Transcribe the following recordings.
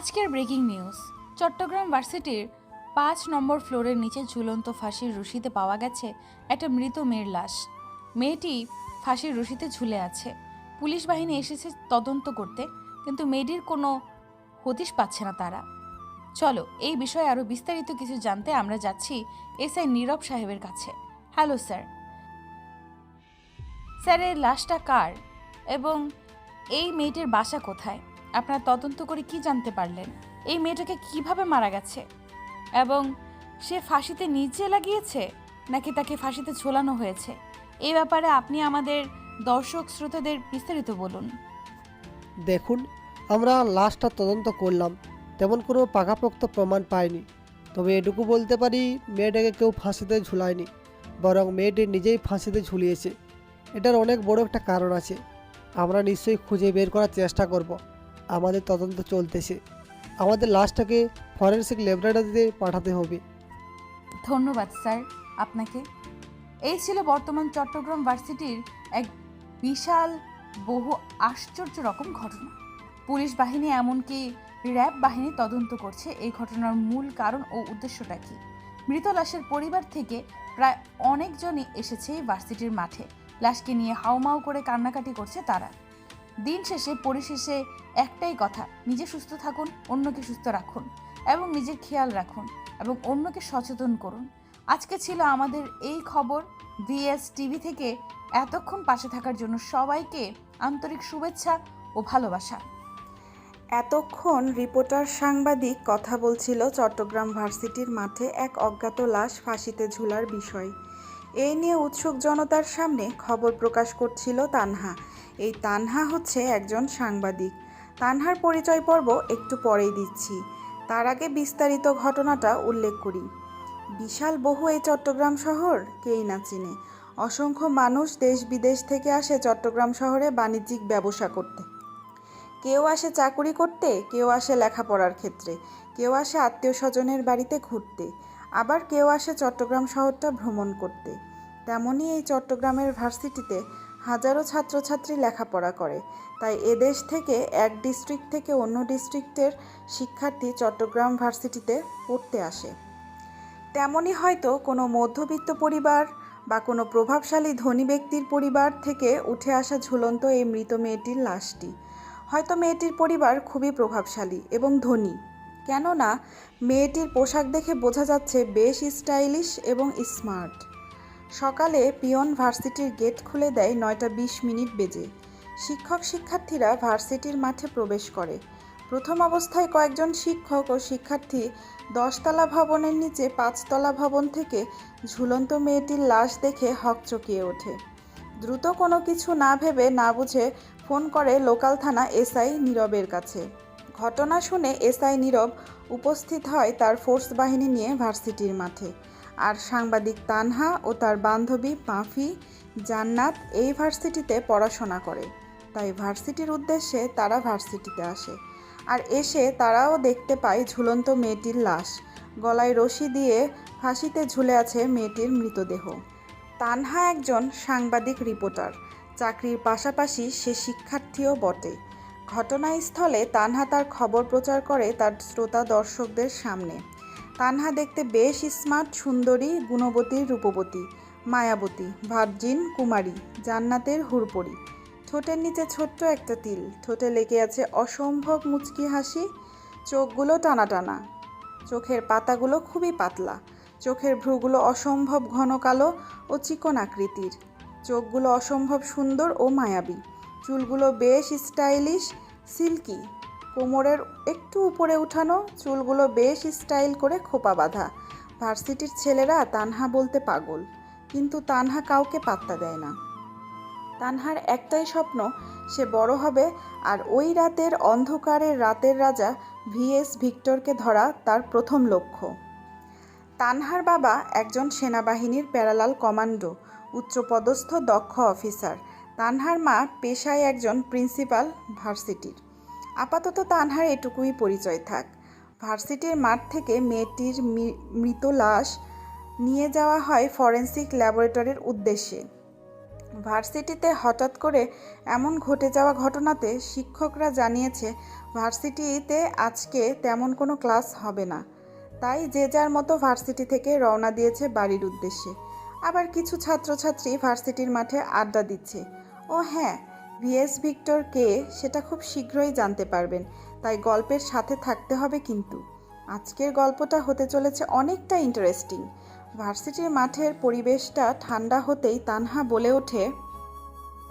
আজকের breaking news. Chittagong ভার্সিটির ৫ নম্বর ফ্লোরের নিচে ঝুলন্ত ফাঁসির রশিতে পাওয়া গেছে একটা মৃত মেয়ের লাশ। মেয়েটি ফাঁসির রশিতে ঝুলে আছে। পুলিশ বাহিনী এসেছে তদন্ত করতে, কিন্তু মেয়েটির কোনো হদিশ পাচ্ছে না তারা। চলো এই বিষয়ে আরও বিস্তারিত কিছু জানতে আমরা যাচ্ছি এসআই নীরব সাহেবের কাছে। Hello sir. স্যার, এই লাশটা কার এবং এই মেয়েটির বাসা কোথায়? আপনারা তদন্ত করে কি জানতে পারলেন? এই মেয়েটাকে কিভাবে মারা গেছে এবং সে ফাঁসিতে নিজে লাগিয়েছে নাকি তাকে ফাঁসিতে ঝোলানো হয়েছে? এই ব্যাপারে আপনি আমাদের দর্শক শ্রোতাদের বিস্তারিত বলুন। দেখুন, আমরা লাশটা তদন্ত করলাম, তেমন কোনো পাকাপোক্ত প্রমাণ পাইনি। তবে এটুকু বলতে পারি, মেয়েটাকে কেউ ফাঁসিতে ঝুলায়নি, বরং মেয়েটি নিজেই ফাঁসিতে ঝুলিয়েছে। এটার অনেক বড় একটা কারণ আছে। আমরা নিশ্চয়ই খুঁজে বের করার চেষ্টা করব। আমাদের তদন্ত চলতেছে। আমাদের লাশটাকে ফরেনসিক ল্যাবরেটরিতে পাঠাতে হবে। ধন্যবাদ স্যার আপনাকে। এই ছিল বর্তমান চট্টগ্রাম ভার্সিটির এক বিশাল বহু আশ্চর্য রকম ঘটনা। পুলিশ বাহিনী এমনকি র্যাব বাহিনী তদন্ত করছে এই ঘটনার মূল কারণ ও উদ্দেশ্যটা কি। মৃত লাশের পরিবার থেকে প্রায় অনেকজনই এসেছে এই ভার্সিটির মাঠে। লাশকে নিয়ে হাউমাউ করে কান্নাকাটি করছে তারা। দিন শেষে পরিশেষে একটাই কথা, নিজে সুস্থ থাকুন, অন্যকে সুস্থ রাখুন এবং নিজের খেয়াল রাখুন এবং অন্যকে সচেতন করুন। আজকে ছিল আমাদের এই খবর। ভিএস টিভি থেকে এতক্ষণ পাশে থাকার জন্য সবাইকে আন্তরিক শুভেচ্ছা ও ভালোবাসা। এতক্ষণ রিপোর্টার সাংবাদিক কথা বলছিল চট্টগ্রাম ভার্সিটির মাঠে এক অজ্ঞাত লাশ ফাঁসিতে ঝুলার বিষয়। এই নিয়ে উৎসুক জনতার সামনে খবর প্রকাশ করছিল তানহা। এই তানহা হচ্ছে একজন সাংবাদিক। তানহার পরিচয় পর্ব একটু পরেই দিচ্ছি। তার আগে বিস্তারিত ঘটনাটা উল্লেখ করি। বিশাল বহু এই চট্টগ্রাম শহর কেই না চিনে। অসংখ্য মানুষ দেশ বিদেশ থেকে আসে চট্টগ্রাম শহরে বাণিজ্যিক ব্যবসা করতে। কেউ আসে চাকুরি করতে, কেউ আসে লেখাপড়ার ক্ষেত্রে, কেউ আসে আত্মীয় স্বজনের বাড়িতে ঘুরতে, আবার কেউ আসে চট্টগ্রাম শহরটা ভ্রমণ করতে। তেমনই এই চট্টগ্রামের ভার্সিটিতে হাজারো ছাত্রছাত্রী লেখাপড়া করে। তাই এদেশ থেকে এক ডিস্ট্রিক্ট থেকে অন্য ডিস্ট্রিক্টের শিক্ষার্থী চট্টগ্রাম ভার্সিটিতে পড়তে আসে। তেমনই হয়তো কোনো মধ্যবিত্ত পরিবার বা কোনো প্রভাবশালী ধনী ব্যক্তির পরিবার থেকে উঠে আসা ঝুলন্ত এই মৃত মেয়েটির লাশটি। হয়তো মেয়েটির পরিবার খুবই প্রভাবশালী এবং ধনী, কেননা মেয়েটির পোশাক দেখে বোঝা যাচ্ছে বেশ স্টাইলিশ এবং স্মার্ট। সকালে পিয়ন ভার্সিটির গেট খুলে দেয় 9:20 বেজে। শিক্ষক শিক্ষার্থীরা ভার্সিটির মাঠে প্রবেশ করে। প্রথম অবস্থায় কয়েকজন শিক্ষক ও শিক্ষার্থী 10তলা ভবনের নিচে 5তলা ভবন থেকে ঝুলন্ত মেয়েটির লাশ দেখে হকচকিয়ে ওঠে। দ্রুত কোনো কিছু না ভেবে না বুঝে ফোন করে লোকাল থানা এসআই নীরবের কাছে। ঘটনা শুনে এসআই নীরব উপস্থিত হয় তার ফোর্স বাহিনী নিয়ে ভার্সিটির মাঠে। আর সাংবাদিক তানহা ও তার বান্ধবী পাফি, জান্নাত এই ভার্সিটিতে পড়াশোনা করে। তাই ভার্সিটির উদ্দেশ্যে তারা ভার্সিটিতে আসে। আর এসে তারাও দেখতে পায় ঝুলন্ত মেয়েটির লাশ। গলায় রশি দিয়ে ফাঁসিতে ঝুলে আছে মেয়েটির মৃতদেহ। তানহা একজন সাংবাদিক রিপোর্টার, চাকরির পাশাপাশি সে শিক্ষার্থীও বটে। ঘটনাস্থলে তানহা তার খবর প্রচার করে তার শ্রোতা দর্শকদের সামনে। তানহা দেখতে বেশ স্মার্ট, সুন্দরী, গুণবতী, রূপবতী, মায়াবতী, ভার্জিন, কুমারী, জান্নাতের হুড়পড়ি। ঠোঁটের নিচে ছোট্ট একটা তিল, ঠোঁটে লেগে আছে অসম্ভব মুচকি হাসি, চোখগুলো টানা টানা, চোখের পাতাগুলো খুবই পাতলা, চোখের ভ্রুগুলো অসম্ভব ঘন কালো ও চিকন আকৃতির, চোখগুলো অসম্ভব সুন্দর ও মায়াবী, চুলগুলো বেশ স্টাইলিশ, সিল্কি, কোমরের একটু উপরে উঠানো, চুলগুলো বেশ স্টাইল করে খোপা বাঁধা। ভার্সিটির ছেলেরা তানহা বলতে পাগল, কিন্তু তানহা কাউকে পাত্তা দেয় না। তানহার একটাই স্বপ্ন, সে বড় হবে আর ওই রাতের রাজা ভিএস ভিক্টরকে ধরা তার প্রথম লক্ষ্য। তানহার বাবা একজন সেনাবাহিনীর প্যারালাল কমান্ডো, উচ্চপদস্থ দক্ষ অফিসার। তানহার মা পেশায় একজন প্রিন্সিপাল ভার্সিটির। আপাতত তানহার এটুকুই পরিচয় থাক। ভার্সিটির মাঠ থেকে মেয়েটির মৃত লাশ নিয়ে যাওয়া হয় ফরেনসিক ল্যাবরেটরির উদ্দেশ্যে। ভার্সিটিতে হঠাৎ করে এমন ঘটে যাওয়া ঘটনাতে শিক্ষকরা জানিয়েছে ভার্সিটিতে আজকে তেমন কোনো ক্লাস হবে না। তাই যে যার মতো ভার্সিটি থেকে রওনা দিয়েছে বাড়ির উদ্দেশ্যে। আবার কিছু ছাত্রছাত্রী ভার্সিটির মাঠে আড্ডা দিচ্ছে। ও হ্যাঁ, ভিএস ভিক্টর কে সেটা খুব শীঘ্রই জানতে পারবেন, তাই গল্পের সাথে থাকতে হবে কিন্তু। আজকের গল্পটা হতে চলেছে অনেকটা ইন্টারেস্টিং। ভার্সিটির মাঠের পরিবেশটা ঠান্ডা হতেই তানহা বলে ওঠে,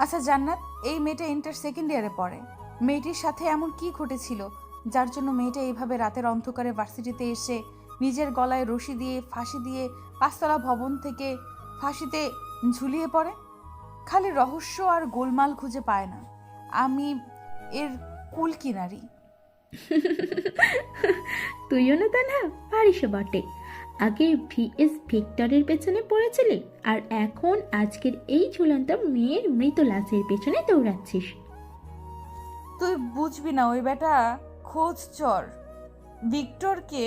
আচ্ছা জান্নাত, এই মেয়েটা ইন্টার সেকেন্ড ইয়ারে পড়ে। মেয়েটির সাথে এমন কি ঘটেছিল যার জন্য মেয়েটা এইভাবে রাতের অন্ধকারে ভার্সিটিতে এসে নিজের গলায় রশি দিয়ে ফাঁসি দিয়ে 5তলা ভবন থেকে ফাঁসিতে ঝুলিয়ে পড়ে? খালি রহস্য আর গোলমাল খুঁজে পায় না। আমি এর কুল কিনারি। তুইও না তা না পারিস বটে। আগে ভিএস ভিক্টরের পেছনে পড়েছিলি, আর এখন আজকের এই ঝুলন্ত মেয়ের মৃত লাশের পেছনে দৌড়াচ্ছিস। তুই বুঝবি না, ওই বেটা খোঁজ চর। ভিক্টরকে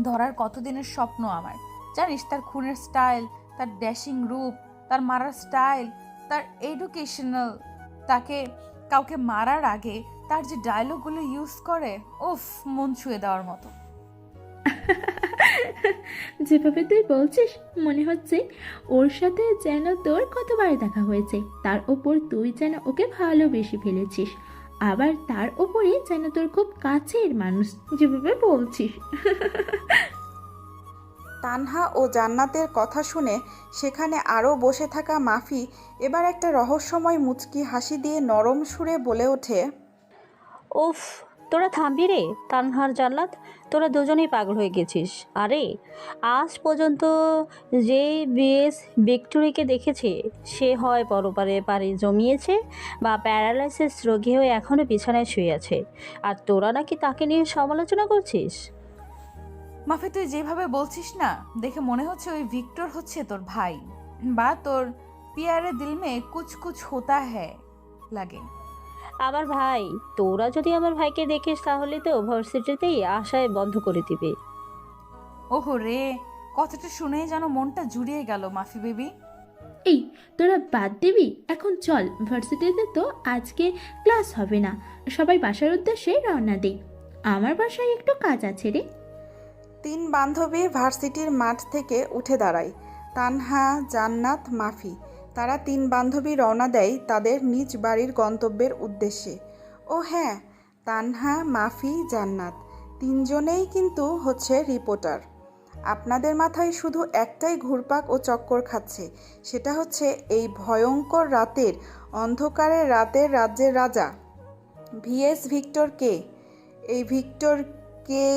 ধরার কতদিনের স্বপ্ন আমার। জানিস তার খুনের স্টাইল, তার ড্যাশিং রূপ, তার মারার স্টাইল, তার এডুকেশনাল, তাকে কাউকে মারার আগে তার যে ডায়লগগুলো ইউজ করে, উফ, মন ছুঁয়ে দেওয়ার মতো। যেভাবে তুই বলছিস মনে হচ্ছে ওর সাথে যেন তোর কতবার দেখা হয়েছে, তার ওপর তুই যেন ওকে ভালোবেসে ফেলেছিস, আবার তার ওপরে যেন তোর খুব কাছের মানুষ, যেভাবে বলছিস। তানহা ও জান্নাতের কথা শুনে সেখানে আরও বসে থাকা মাফি এবার একটা রহস্যময় মুচকি হাসি দিয়ে নরম সুরে বলে ওঠে, উফ, তোরা থামবি রে তানহার জান্নাত, তোরা দুজনেই পাগল হয়ে গেছিস। আরে আজ পর্যন্ত যে বিএস ভিক্টোরিকে দেখেছে সে হয় পরপারে পাড়ি জমিয়েছে বা প্যারালাইসিস রোগী হয়ে এখনও বিছানায় শুয়ে আছে, আর তোরা নাকি তাকে নিয়ে সমালোচনা করছিস। মাফি, তুই যেভাবে বলছিস না, দেখে মনে হচ্ছে ওই ভিক্টর হচ্ছে তোর ভাই, বা তোর পিয়ারে দিল মে কুছ কুছ হোতা হ্যায় লাগে। আমার ভাই? তোরা যদি আমার ভাইকে দেখিস তাহলে তো ভার্সিটিতেই আশায় বন্ধ করে দিবে। ওহো রে, কথাটা শুনেই যেন মনটা জুড়িয়ে গেল মাফি বেবি। এই তোরা বাদ দিবি, এখন চল, ভার্সিটিতে তো আজকে ক্লাস হবে না, সবাই বাসার উদ্দেশ্যে রওনা দে। আমার বাসায় একটু কাজ আছে রে। তিন বান্ধবী ভার্সিটির মাঠ থেকে উঠে দাঁড়ায়। তানহা, জান্নাত, মাফি। তারা তিন বান্ধবী রওনা দেয় তাদের নিজ বাড়ির গন্তব্যের উদ্দেশ্যে। ও হ্যাঁ, তানহা, মাফি, জান্নাত তিনজনেই কিন্তু হচ্ছে রিপোর্টার। আপনাদের মাথায় শুধু একটাই ঘুরপাক ও চক্কর খাচ্ছে, সেটা হচ্ছে এই ভয়ঙ্কর রাতের অন্ধকারের রাতের রাজ্যের রাজা ভিএস ভিক্টর কে। এই ভিক্টর কে,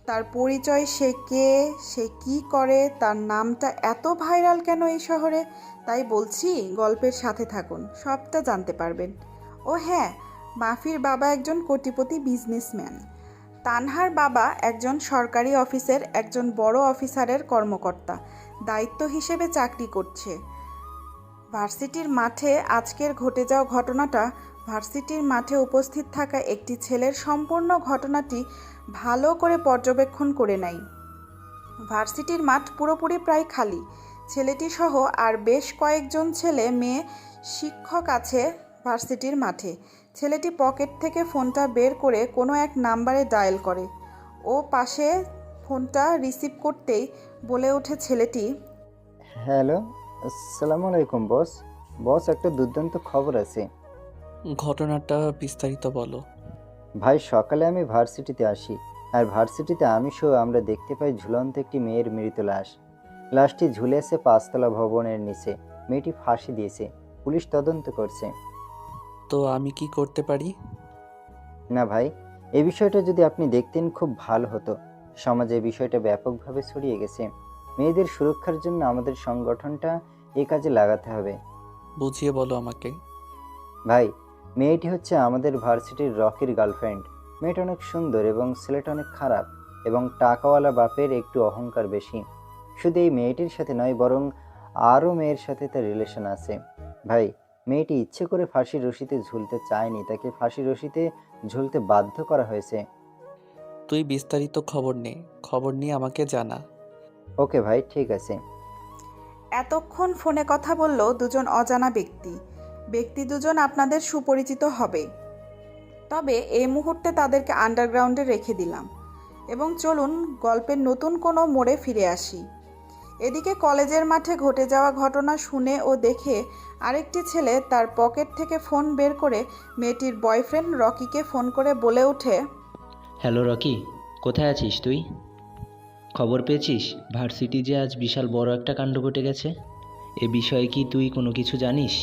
তার পরিচয় সে কে, সে কি করে, তার নামটা এত ভাইরাল কেন এই শহরে। তাই বলছি গল্পের সাথে থাকুন, সবটা জানতে পারবেন। ও হ্যাঁ, মাফির বাবা একজন কোটিপতি বিজনেসম্যান। তানহার বাবা একজন সরকারি অফিসের একজন বড় অফিসারের কর্মকর্তা, দায়িত্ব হিসেবে চাকরি করছে। ভার্সিটির মাঠে আজকের ঘটে যাওয়া ঘটনাটা, ভার্সিটির মাঠে উপস্থিত থাকা একটি ছেলের সম্পূর্ণ ঘটনাটি ভালো করে পর্যবেক্ষণ করে নেয়। ভার্সিটির মাঠ পুরোপুরি প্রায় খালি। ছেলেটি সহ আর বেশ কয়েকজন ছেলে মেয়ে শিক্ষক আছে ভার্সিটির মাঠে। ছেলেটি পকেট থেকে ফোনটা বের করে কোনো এক নাম্বারে ডায়াল করে। ও পাশে ফোনটা রিসিভ করতেই বলে ওঠে ছেলেটি, হ্যালো, আসসালামু আলাইকুম বস। বস, একটা দুর্দান্ত খবর আছে। ঘটনাটা বিস্তারিত বলো। ভাই, সকালে আমি ভার্সিটিতে আসি, আর ভার্সিটিতে আমি সহ আমরা দেখতে পাই ঝুলন্ত একটি মেয়ের মৃত লাশ। লাশটি ঝুলে আছে 5তলা ভবনের নিচে। মেয়েটি ফাঁসি দিয়েছে। পুলিশ তদন্ত করছে। তো আমি কি করতে পারি? না ভাই, এই বিষয়টা যদি আপনি দেখতেন খুব ভালো হতো। সমাজে এই বিষয়টা ব্যাপকভাবে ছড়িয়ে গেছে। মেয়েদের সুরক্ষার জন্য আমাদের সংগঠনটা এই কাজে লাগাতে হবে। বুঝিয়ে বলো আমাকে। ভাই, মেয়েটি হচ্ছে আমাদের ভার্সিটির রকির গার্লফ্রেন্ড। মেয়েটা অনেক সুন্দর এবং ছেলেটা অনেক খারাপ, এবং টাকাওয়ালা বাপের একটু অহংকার বেশি। শুধু এই মেয়েটির সাথে নয়, বরং আরও মেয়ের সাথে তার রিলেশন আছে। ভাই, মেয়েটি ইচ্ছে করে ফাঁসির রশিতে ঝুলতে চায়নি, তাকে ফাঁসির রশিতে ঝুলতে বাধ্য করা হয়েছে। তুই বিস্তারিত খবর নিয়ে আমাকে জানা। ওকে ভাই, ঠিক আছে। এতক্ষণ ফোনে কথা বলল দুজন অজানা ব্যক্তি দুজন আপনাদের সুপরিচিত হবে, তবে এই মুহূর্তে তাদেরকে আন্ডারগ্রাউন্ডে রেখে দিলাম এবং চলুন গল্পের নতুন কোনো মোড়ে ফিরে আসি। এদিকে কলেজের মাঠে ঘটে যাওয়া ঘটনা শুনে ও দেখে আরেকটি ছেলে তার পকেট থেকে ফোন বের করে মেয়েটির বয়ফ্রেন্ড রকিকে ফোন করে বলে ওঠে, হ্যালো রকি, কোথায় আছিস তুই? খবর পেয়েছিস ভার্সিটি যে আজ বিশাল বড় একটা কাণ্ড ঘটে গেছে? এ বিষয়ে কি তুই কোনো কিছু জানিস?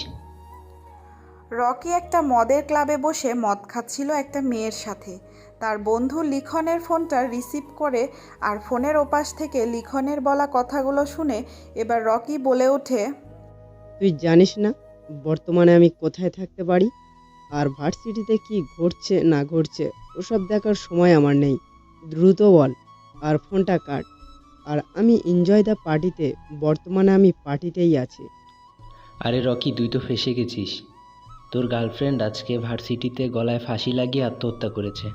রকি একটা মদের ক্লাবে বসে মদ খাচ্ছিল একটা মেয়ের সাথে। তার বন্ধু লিখনের ফোনটা রিসিভ করে আর ফোনের ওপাশ থেকে লিখনের বলা কথাগুলো শুনে এবার রকি বলে ওঠে, তুই জানিস না বর্তমানে আমি কোথায় থাকতে পারি আর ভার্সিটিতে কি ঘটছে না ঘটছে ওসব দেখার সময় আমার নেই। দ্রুত বল আর ফোনটা কাট। আর আমি এনজয় দ্য পার্টিতে, বর্তমানে আমি পার্টিতেই আছি। আরে রকি, তুই তো ফেঁসে গেছিস। তোর গার্লফ্রেন্ড আজকে ভার্সিটিতে গলায় ফাঁসি লাগিয়ে আত্মহত্যা করেছে।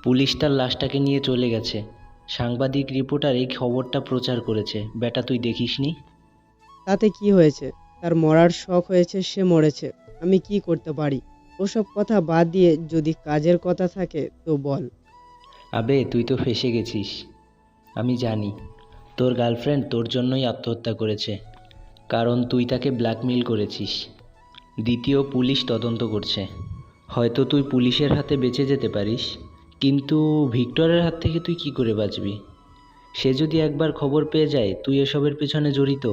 পুলিশ তার লাশটাকে নিয়ে চলে গেছে। সাংবাদিক রিপোর্টার এই খবরটা প্রচার করেছে। বেটা, তুই দেখিসনি? তাতে কি হয়েছে? তার মরার শখ হয়েছে, সে মরেছে। আমি কি করতে পারি? ওসব কথা বাদ দিয়ে যদি কাজের কথা থাকে তো বল। আবে, তুই তো ফেঁসে গেছিস। আমি জানি তোর গার্লফ্রেন্ড তোর জন্যই আত্মহত্যা করেছে, কারণ তুই তাকে ব্ল্যাকমেইল করেছিস। দ্বিতীয়, পুলিশ তদন্ত করছে। হয়তো তুই পুলিশের হাতে বেঁচে যেতে পারিস, কিন্তু ভিক্টরের হাত থেকে তুই কি করে বাঁচবি? সে যদি একবার খবর পেয়ে যায় তুই এসবের পেছনে জড়িত,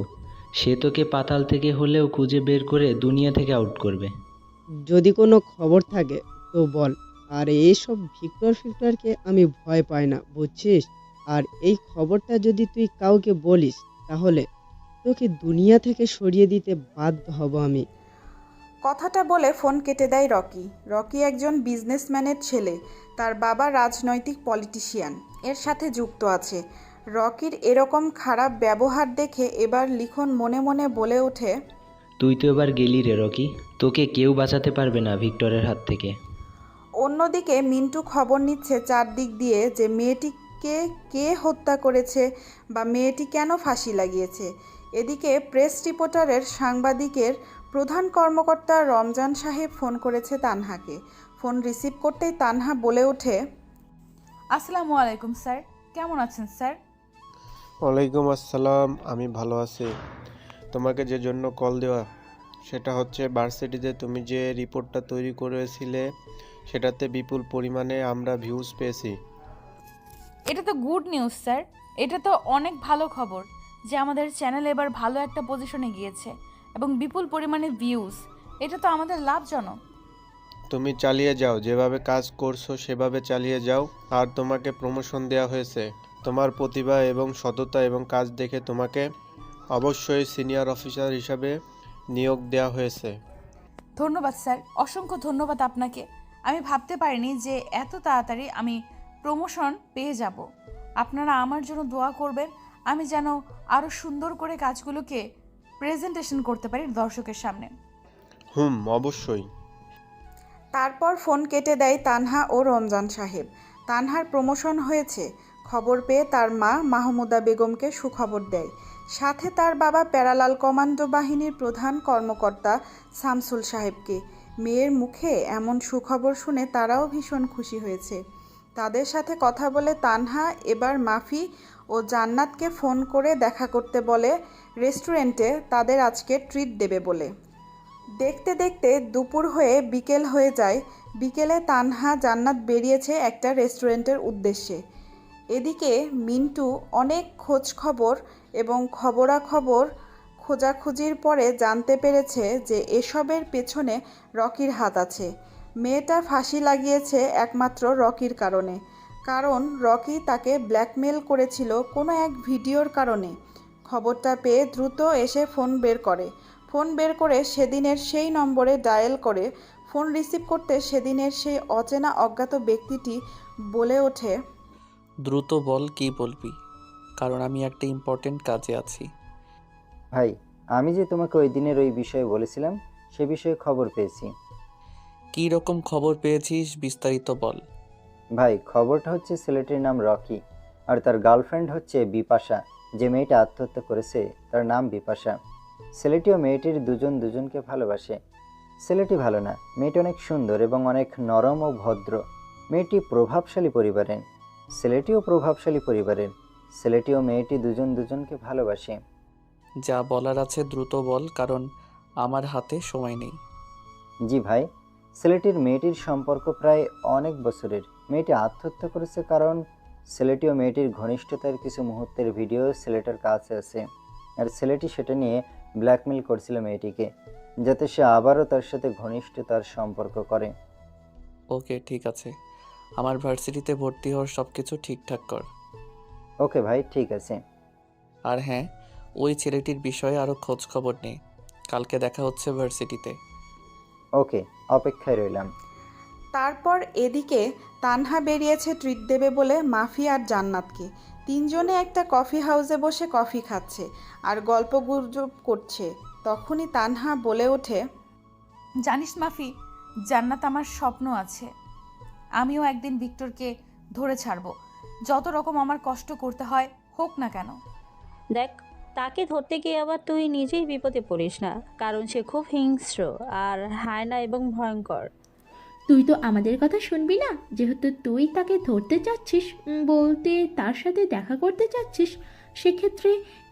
সে তোকে পাতাল থেকে হলেও খুঁজে বের করে দুনিয়া থেকে আউট করবে। যদি কোনো খবর থাকে তো বল। আর এইসব ফিক্টরকে আমি ভয় পাই না, বুঝছিস? আর এই খবরটা যদি তুই কাউকে বলিস তাহলে তোকে দুনিয়া থেকে সরিয়ে দিতে বাধ্য হব আমি। কথাটা বলে ফোন কেটে দেয় রকি। রকি একজন বিজনেসম্যানের ছেলে, তার বাবা রাজনৈতিক পলিটিশিয়ান এর সাথে যুক্ত আছে। রকির এরকম খারাপ ব্যবহার দেখে এবার লিখন মনে মনে বলে ওঠে, তুই তো এবার গেলি রে রকি, তোকে কেউ বাঁচাতে পারবে না ভিক্টরের হাত থেকে। অন্যদিকে মিন্টু খবর নিচ্ছে চারদিক দিয়ে যে মেয়েটিকে কে হত্যা করেছে বা মেয়েটি কেন ফাঁসি লাগিয়েছে। এদিকে প্রেস রিপোর্টারের সাংবাদিকের প্রধান কর্মকর্তা রমজান সাহেব ফোন করেছে তানহাকে। ফোন রিসিভ করতেই তানহা বলে ওঠে, আসসালামু আলাইকুম স্যার, কেমন আছেন স্যার? ওয়ালাইকুম আসসালাম, আমি ভালো আছি। তোমাকে যে জন্য কল দেওয়া সেটা হচ্ছে ভার্সিটিতে তুমি যে রিপোর্টটা তৈরি করেছিলে সেটাতে বিপুল পরিমাণে আমরা ভিউজ পেয়েছি। এটা তো গুড নিউজ স্যার, এটা তো অনেক ভালো খবর যে আমাদের চ্যানেল এবার ভালো একটা পজিশনে গিয়েছে এবং বিপুল পরিমাণে ভিউজ। এটা তো আমাদের লাভজনক। তুমি চালিয়ে যাও, যেভাবে কাজ করছো সেভাবে চালিয়ে যাও। আর তোমাকে প্রমোশন দেওয়া হয়েছে। তোমার প্রতিভা এবং সততা এবং কাজ দেখে তোমাকে অবশ্যই সিনিয়র অফিসার হিসাবে নিয়োগ দেওয়া হয়েছে। ধন্যবাদ স্যার, অসংখ্য ধন্যবাদ আপনাকে। আমি ভাবতে পারিনি যে এত তাড়াতাড়ি আমি প্রমোশন পেয়ে যাব। আপনারা আমার জন্য দোয়া করবেন, আমি যেন আরও সুন্দর করে কাজগুলোকে প্রেজেন্টেশন করতে পারি দর্শকের সামনে। অবশ্যই। তারপর ফোন কেটে দেয় তানহা ও রমজান সাহেব। তানহার প্রমোশন হয়েছে খবর পেয়ে তার মা মাহমুদা বেগমকে সুখবর দেয়। সাথে তার বাবা প্যারালাল কমান্ডো বাহিনীর প্রধান কর্মকর্তা শামসুল সাহেবকে। মেয়ের মুখে এমন সুখবর শুনে তারাও ভীষণ খুশি হয়েছে। তাদের সাথে কথা বলে তানহা এবার মাফি ও জান্নাতকে ফোন করে দেখা করতে বলে রেস্টুরেন্টে তাদের আজকে ট্রিট দেবে বলে। দেখতে দেখতে দুপুর হয়ে বিকেল হয়ে যায়। বিকেলে তানহা জান্নাত বেরিয়েছে একটা রেস্টুরেন্টের উদ্দেশ্যে। এদিকে মিন্টু অনেক খোঁজ খবর এবং খবরাখবর খোঁজাখুঁজির পরে জানতে পেরেছে যে এসবের পেছনে রকির হাত আছে। মেয়েটা ফাঁসি লাগিয়েছে একমাত্র রকির কারণে, কারণ রকি তাকে ব্ল্যাকমেল করেছিল কোনো এক ভিডিওর কারণে। খবরটা পেয়ে দ্রুত এসে ফোন বের করে সেদিনের সেই নম্বরে ডায়াল করে। ফোন রিসিভ করতে সেদিনের সেই অচেনা অজ্ঞাত ব্যক্তিটি বলে ওঠে, দ্রুত বল, কি বলবি, কারণ আমি একটা ইম্পর্টেন্ট কাজে আছি। ভাই, আমি যে তোমাকে ওই দিনের ওই বিষয়ে বলেছিলাম সে বিষয়ে খবর পেয়েছি। কী রকম খবর পেয়েছিস বিস্তারিত বল। ভাই, খবরটা হচ্ছে ছেলেটির নাম রকি আর তার গার্লফ্রেন্ড হচ্ছে বিপাশা। যে মেয়েটা আত্মহত্যা করেছে তার নাম বিপাশা। ছেলেটি ও মেয়েটির দুজন দুজনকে ভালোবাসে। ছেলেটি ভালো না, মেয়েটি অনেক সুন্দর এবং অনেক নরম ও ভদ্র। মেয়েটি প্রভাবশালী পরিবারের, ছেলেটিও প্রভাবশালী পরিবারের। ছেলেটি ও মেয়েটি দুজন দুজনকে ভালোবাসে। যা বলার আছে দ্রুত বল, কারণ আমার হাতে সময় নেই। জি ভাই, ছেলেটির মেয়েটির সম্পর্ক প্রায় অনেক বছরের। মেয়েটি আত্মহত্যা করেছে কারণ ছেলেটি ও মেয়েটির ঘনিষ্ঠতার কিছু মুহূর্তের ভিডিও ছেলেটার কাছে আছে, আর ছেলেটি সেটা নিয়ে ব্ল্যাকমেল করছিল মেয়েটিকে, যাতে সে আবারও তার সাথে ঘনিষ্ঠতার সম্পর্ক করে। ওকে, ঠিক আছে। আমার ভার্সিটিতে ভর্তি হওয়ার সব কিছু ঠিকঠাক কর। ওকে ভাই, ঠিক আছে। আর হ্যাঁ, ওই ছেলেটির বিষয়ে আরও খোঁজ খবর নেই। কালকে দেখা হচ্ছে ভার্সিটিতে। ওকে, অপেক্ষায় রইলাম। তারপর এদিকে তানহা বেরিয়েছে ট্রিট দেবে বলে মাফি আর জান্নাতকে। তিনজনে একটা কফি হাউসে বসে কফি খাচ্ছে আর গল্প গুজব করছে। তখনই তানহা বলে ওঠে, জানিস মাফি, জান্নাত আমার স্বপ্ন আছে। আমিও একদিন ভিক্টরকে ধরে ছাড়বো, যত রকম আমার কষ্ট করতে হয় হোক না কেন। দেখ, তাকে ধরতে গিয়ে আবার তুই নিজেই বিপদে পড়িস না, কারণ সে খুব হিংস্র আর হায়না এবং ভয়ঙ্কর। তুই তো আমাদের কথা শুনবি না? যেহেতু তুই তাকে ধরতে চাচ্ছিস, বলতে তার সাথে দেখা করতে চাচ্ছিস, সেক্ষেত্রে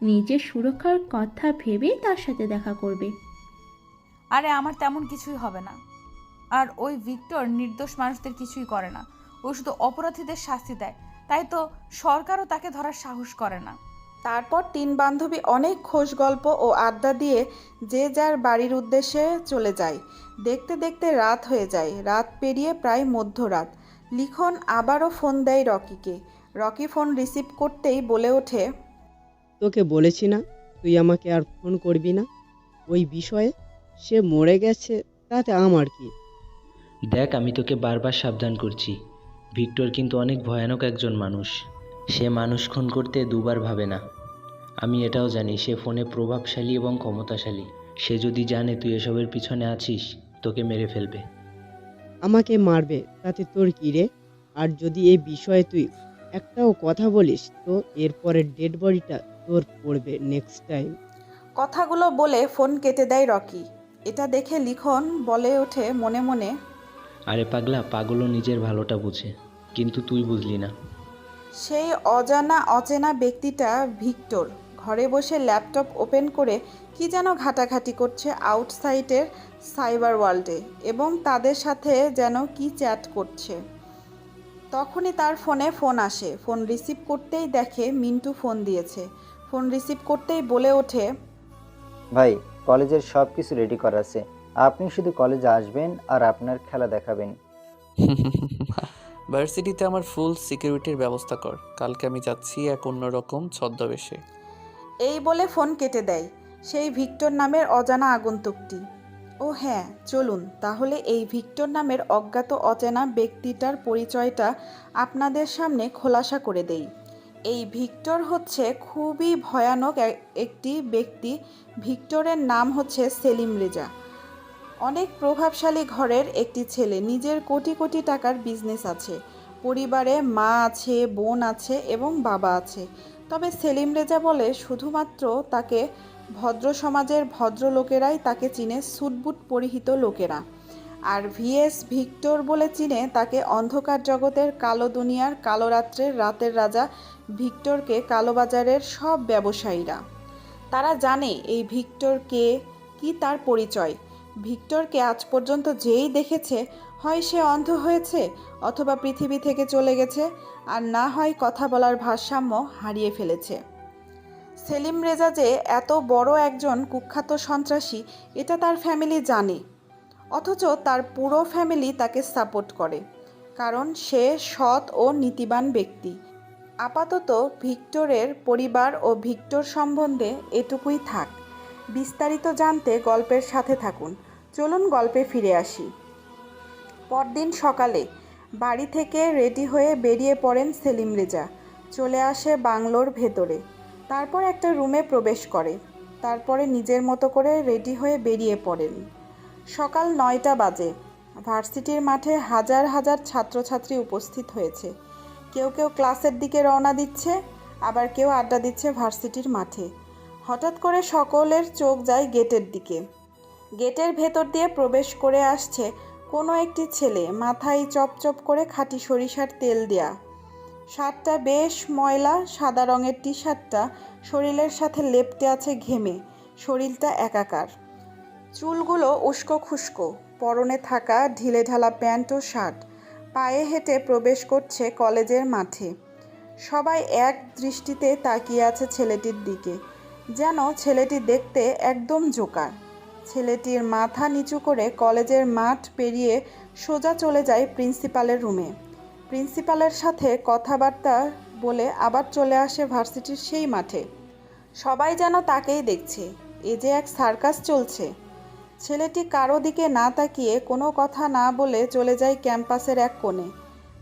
নিজের সুরক্ষার কথা ভেবেই তার সাথে দেখা করবে। আরে আমার তেমন কিছুই হবে না। আর ওই ভিক্টর নির্দোষ মানুষদের কিছুই করে না, ও শুধু অপরাধীদের শাস্তি দেয়। তাই তো সরকারও তাকে ধরার সাহস করে না। তারপর তিন বান্ধবী অনেক খোশ গল্প ও আড্ডা দিয়ে যে যার বাড়ির উদ্দেশ্যে চলে যায়। দেখতে দেখতে রাত হয়ে যায়। রাত পেরিয়ে প্রায় মধ্যরাত। লিখন আবারও ফোন দেয় রকিকে। রকি ফোন রিসিভ করতেই বলে ওঠে, তোকে বলেছি না তুই আমাকে আর ফোন করবি না ওই বিষয়ে। সে মরে গেছে, তাতে আমার কি? দেখ, আমি তোকে বারবার সাবধান করছি। ভিক্টর কিন্তু অনেক ভয়ানক একজন মানুষ। সে মানুষ খুন করতে দুবার ভাবে না। আমি এটাও জানি সে ফোনে প্রভাবশালী এবং ক্ষমতাশালী। সে যদি জানে তুই এসবের পিছনে আছিস, তোকে মেরে ফেলবে। আমাকে মারবে, তাতে তোর কি রে? আর যদি এই বিষয়ে তুই একটাও কথা বলিস, তো এরপরে ডেড বডিটা তোর পড়বে নেক্সট টাইম। কথাগুলো বলে ফোন কেটে দেয় রকি। এটা দেখে লিখন বলে ওঠে মনে মনে, আরে পাগলা, পাগলও নিজের ভালোটা বুঝে, কিন্তু তুই বুঝলি না। সেই অচেনা ব্যক্তিটা ভিক্টর ঘরে বসে ল্যাপটপ ওপেন করে কি যেন ঘাটাঘাটি করছে আউটসাইডের সাইবার ওয়ার্ল্ডে, এবং তাদের সাথে যেন কি চ্যাট করছে। তখনই তার ফোনে ফোন আসে। ফোন রিসিভ করতেই দেখে মিন্টু ফোন দিয়েছে। ফোন রিসিভ করতেই বলে ওঠে, ভাই, কলেজের সব কিছু রেডি করা আছে, আপনি শুধু কলেজে আসবেন আর আপনার খেলা দেখাবেন। ভার্সিটিতে আমার ফুল সিকিউরিটির ব্যবস্থা কর। কালকে আমি যাচ্ছি এক অন্যরকম ছদ্মবেশে। এই বলে ফোন কেটে দেয় সেই ভিক্টর নামের অজানা আগন্তুকটি। ও হ্যাঁ, চলুন তাহলে এই ভিক্টর নামের অজ্ঞাত অচেনা ব্যক্তিটার পরিচয়টা আপনাদের সামনে খোলাসা করে দেই। এই ভিক্টর হচ্ছে খুবই ভয়ানক একটি ব্যক্তি। ভিক্টরের নাম হচ্ছে সেলিম রেজা। অনেক প্রভাবশালী ঘরের একটি ছেলে। নিজের কোটি কোটি টাকার বিজনেস আছে। পরিবারে মা আছে, বোন আছে এবং বাবা আছে। তবে সেলিম রেজা বলে শুধুমাত্র তাকে ভদ্র সমাজের ভদ্রলোকেরাই তাকে চিনে, স্যুটবুট পরিহিত লোকেরা। আর ভিএস ভিক্টর বলে চিনে তাকে অন্ধকার জগতের কালো দুনিয়ার কালো রাত্রের রাতের রাজা ভিক্টরকে কালোবাজারের সব ব্যবসায়ীরা। তারা জানে এই ভিক্টর কে, কি তার পরিচয়। ভিক্টরকে আজ পর্যন্ত যেই দেখেছে, হয় সে অন্ধ হয়েছে অথবা পৃথিবী থেকে চলে গেছে, আর না হয় কথা বলার ভারসাম্য হারিয়ে ফেলেছে। সেলিম রেজা যে এত বড় একজন কুখ্যাত সন্ত্রাসী, এটা তার ফ্যামিলি জানে, অথচ তার পুরো ফ্যামিলি তাকে সাপোর্ট করে, কারণ সে সৎ ও নীতিবান ব্যক্তি। আপাতত ভিক্টরের পরিবার ও ভিক্টর সম্বন্ধে এটুকুই থাক। বিস্তারিত জানতে গল্পের সাথে থাকুন। চলুন গল্পে ফিরে আসি। পরদিন সকালে বাড়ি থেকে রেডি হয়ে বেরিয়ে পড়েন সেলিম রেজা। চলে আসে বাংলোর ভেতরে। তারপর একটা রুমে প্রবেশ করে। তারপরে নিজের মতো করে রেডি হয়ে বেরিয়ে পড়েন। সকাল 9টা বাজে। ভার্সিটির মাঠে হাজার হাজার ছাত্রছাত্রী উপস্থিত হয়েছে। কেউ কেউ ক্লাসের দিকে রওনা দিচ্ছে, আবার কেউ আড্ডা দিচ্ছে ভার্সিটির মাঠে। হঠাৎ করে সকলের চোখ যায় গেটের দিকে। গেটের ভেতর দিয়ে প্রবেশ করে আসছে কোনো একটি ছেলে, মাথায় চপচপ করে খাঁটি সরিষার তেল দেয়া। শার্টটা বেশ ময়লা, সাদা রঙের টি শার্টটা শরীরের সাথে লেপ্টে আছে ঘেমে, শরীরটা একাকার। চুলগুলো উস্কো খুস্কো, পরনে থাকা ঢিলেঢালা প্যান্ট ও শার্ট। পায়ে হেঁটে প্রবেশ করছে কলেজের মাঠে। সবাই এক দৃষ্টিতে তাকিয়ে আছে ছেলেটির দিকে, যেন ছেলেটি দেখতে একদম জোকার। ছেলেটির মাথা নিচু করে কলেজের মাঠ পেরিয়ে সোজা চলে যায় প্রিন্সিপালের রুমে। প্রিন্সিপালের সাথে কথাবার্তা বলে আবার চলে আসে ভার্সিটির সেই মাঠে। সবাই যেন তাকেই দেখছে, এ যে এক সার্কাস চলছে। ছেলেটি কারো দিকে না তাকিয়ে কোনো কথা না বলে চলে যায় ক্যাম্পাসের এক কোণে।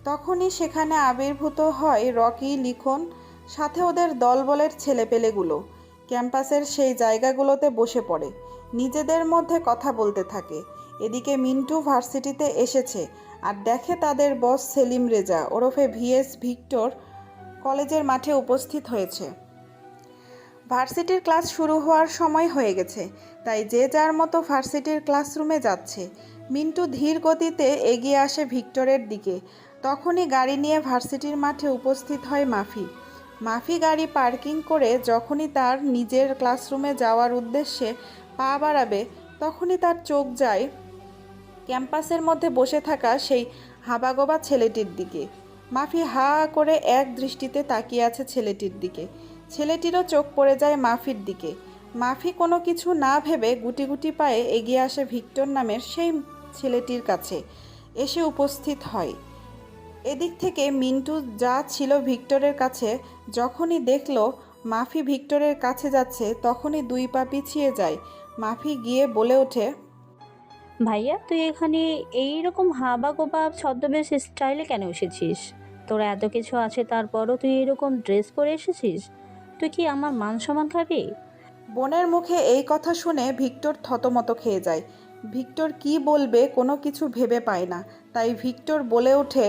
তখনই সেখানে আবির্ভূত হয় রকি, লিখন, সাথে ওদের দলবলের ছেলেপেলেগুলো। ক্যাম্পাসের সেই জায়গাগুলোতে বসে পড়ে, নিজেদের মধ্যে কথা বলতে থাকে। এদিকে মিন্টু ভার্সিটিতে এসেছে আর দেখে তাদের বস সেলিম রেজা ওরফে ভিএস ভিক্টর কলেজের মাঠে উপস্থিত হয়েছে। ভার্সিটির ক্লাস শুরু হওয়ার সময় হয়ে গেছে, তাই যে যার মতো ভার্সিটির ক্লাসরুমে যাচ্ছে। মিন্টু ধীর গতিতে এগিয়ে আসে ভিক্টরের দিকে। তখনই গাড়ি নিয়ে ভার্সিটির মাঠে উপস্থিত হয় মাফি। মাফি গাড়ি পার্কিং করে যখনই তার নিজের ক্লাসরুমে যাওয়ার উদ্দেশ্যে পা বাড়াবে, তখনই তার চোখ যায় ক্যাম্পাসের মধ্যে বসে থাকা সেই হাবাগোবা ছেলেটির দিকে। মাফি হা করে এক দৃষ্টিতে তাকিয়ে আছে ছেলেটির দিকে। ছেলেটিরও চোখ পড়ে যায় মাফির দিকে। মাফি কোনো কিছু না ভেবে গুটি গুটি পায়ে এগিয়ে আসে ভিক্টর নামের সেই ছেলেটির কাছে, এসে উপস্থিত হয়। এদিক থেকে মিন্টু যা ছিল ভিক্টরের কাছে, যখনই দেখল মাফি ভিক্টরের কাছে যাচ্ছে, তখনই দুই পা পিছিয়ে যায়। মাফি গিয়ে বলে ওঠে, ভাইয়া তুই এখানে এইরকম হাবা গোবা ছদ্মবেশ স্টাইলে কেন এসেছিস? তোর এত কিছু আছে তারপরও তুই এরকম ড্রেস পরে এসেছিস? তুই কি আমার মান সম্মান খাবি? বোনের মুখে এই কথা শুনে ভিক্টর থতমত খেয়ে যায়। ভিক্টর কি বলবে কোনো কিছু ভেবে পায় না, তাই ভিক্টর বলে ওঠে,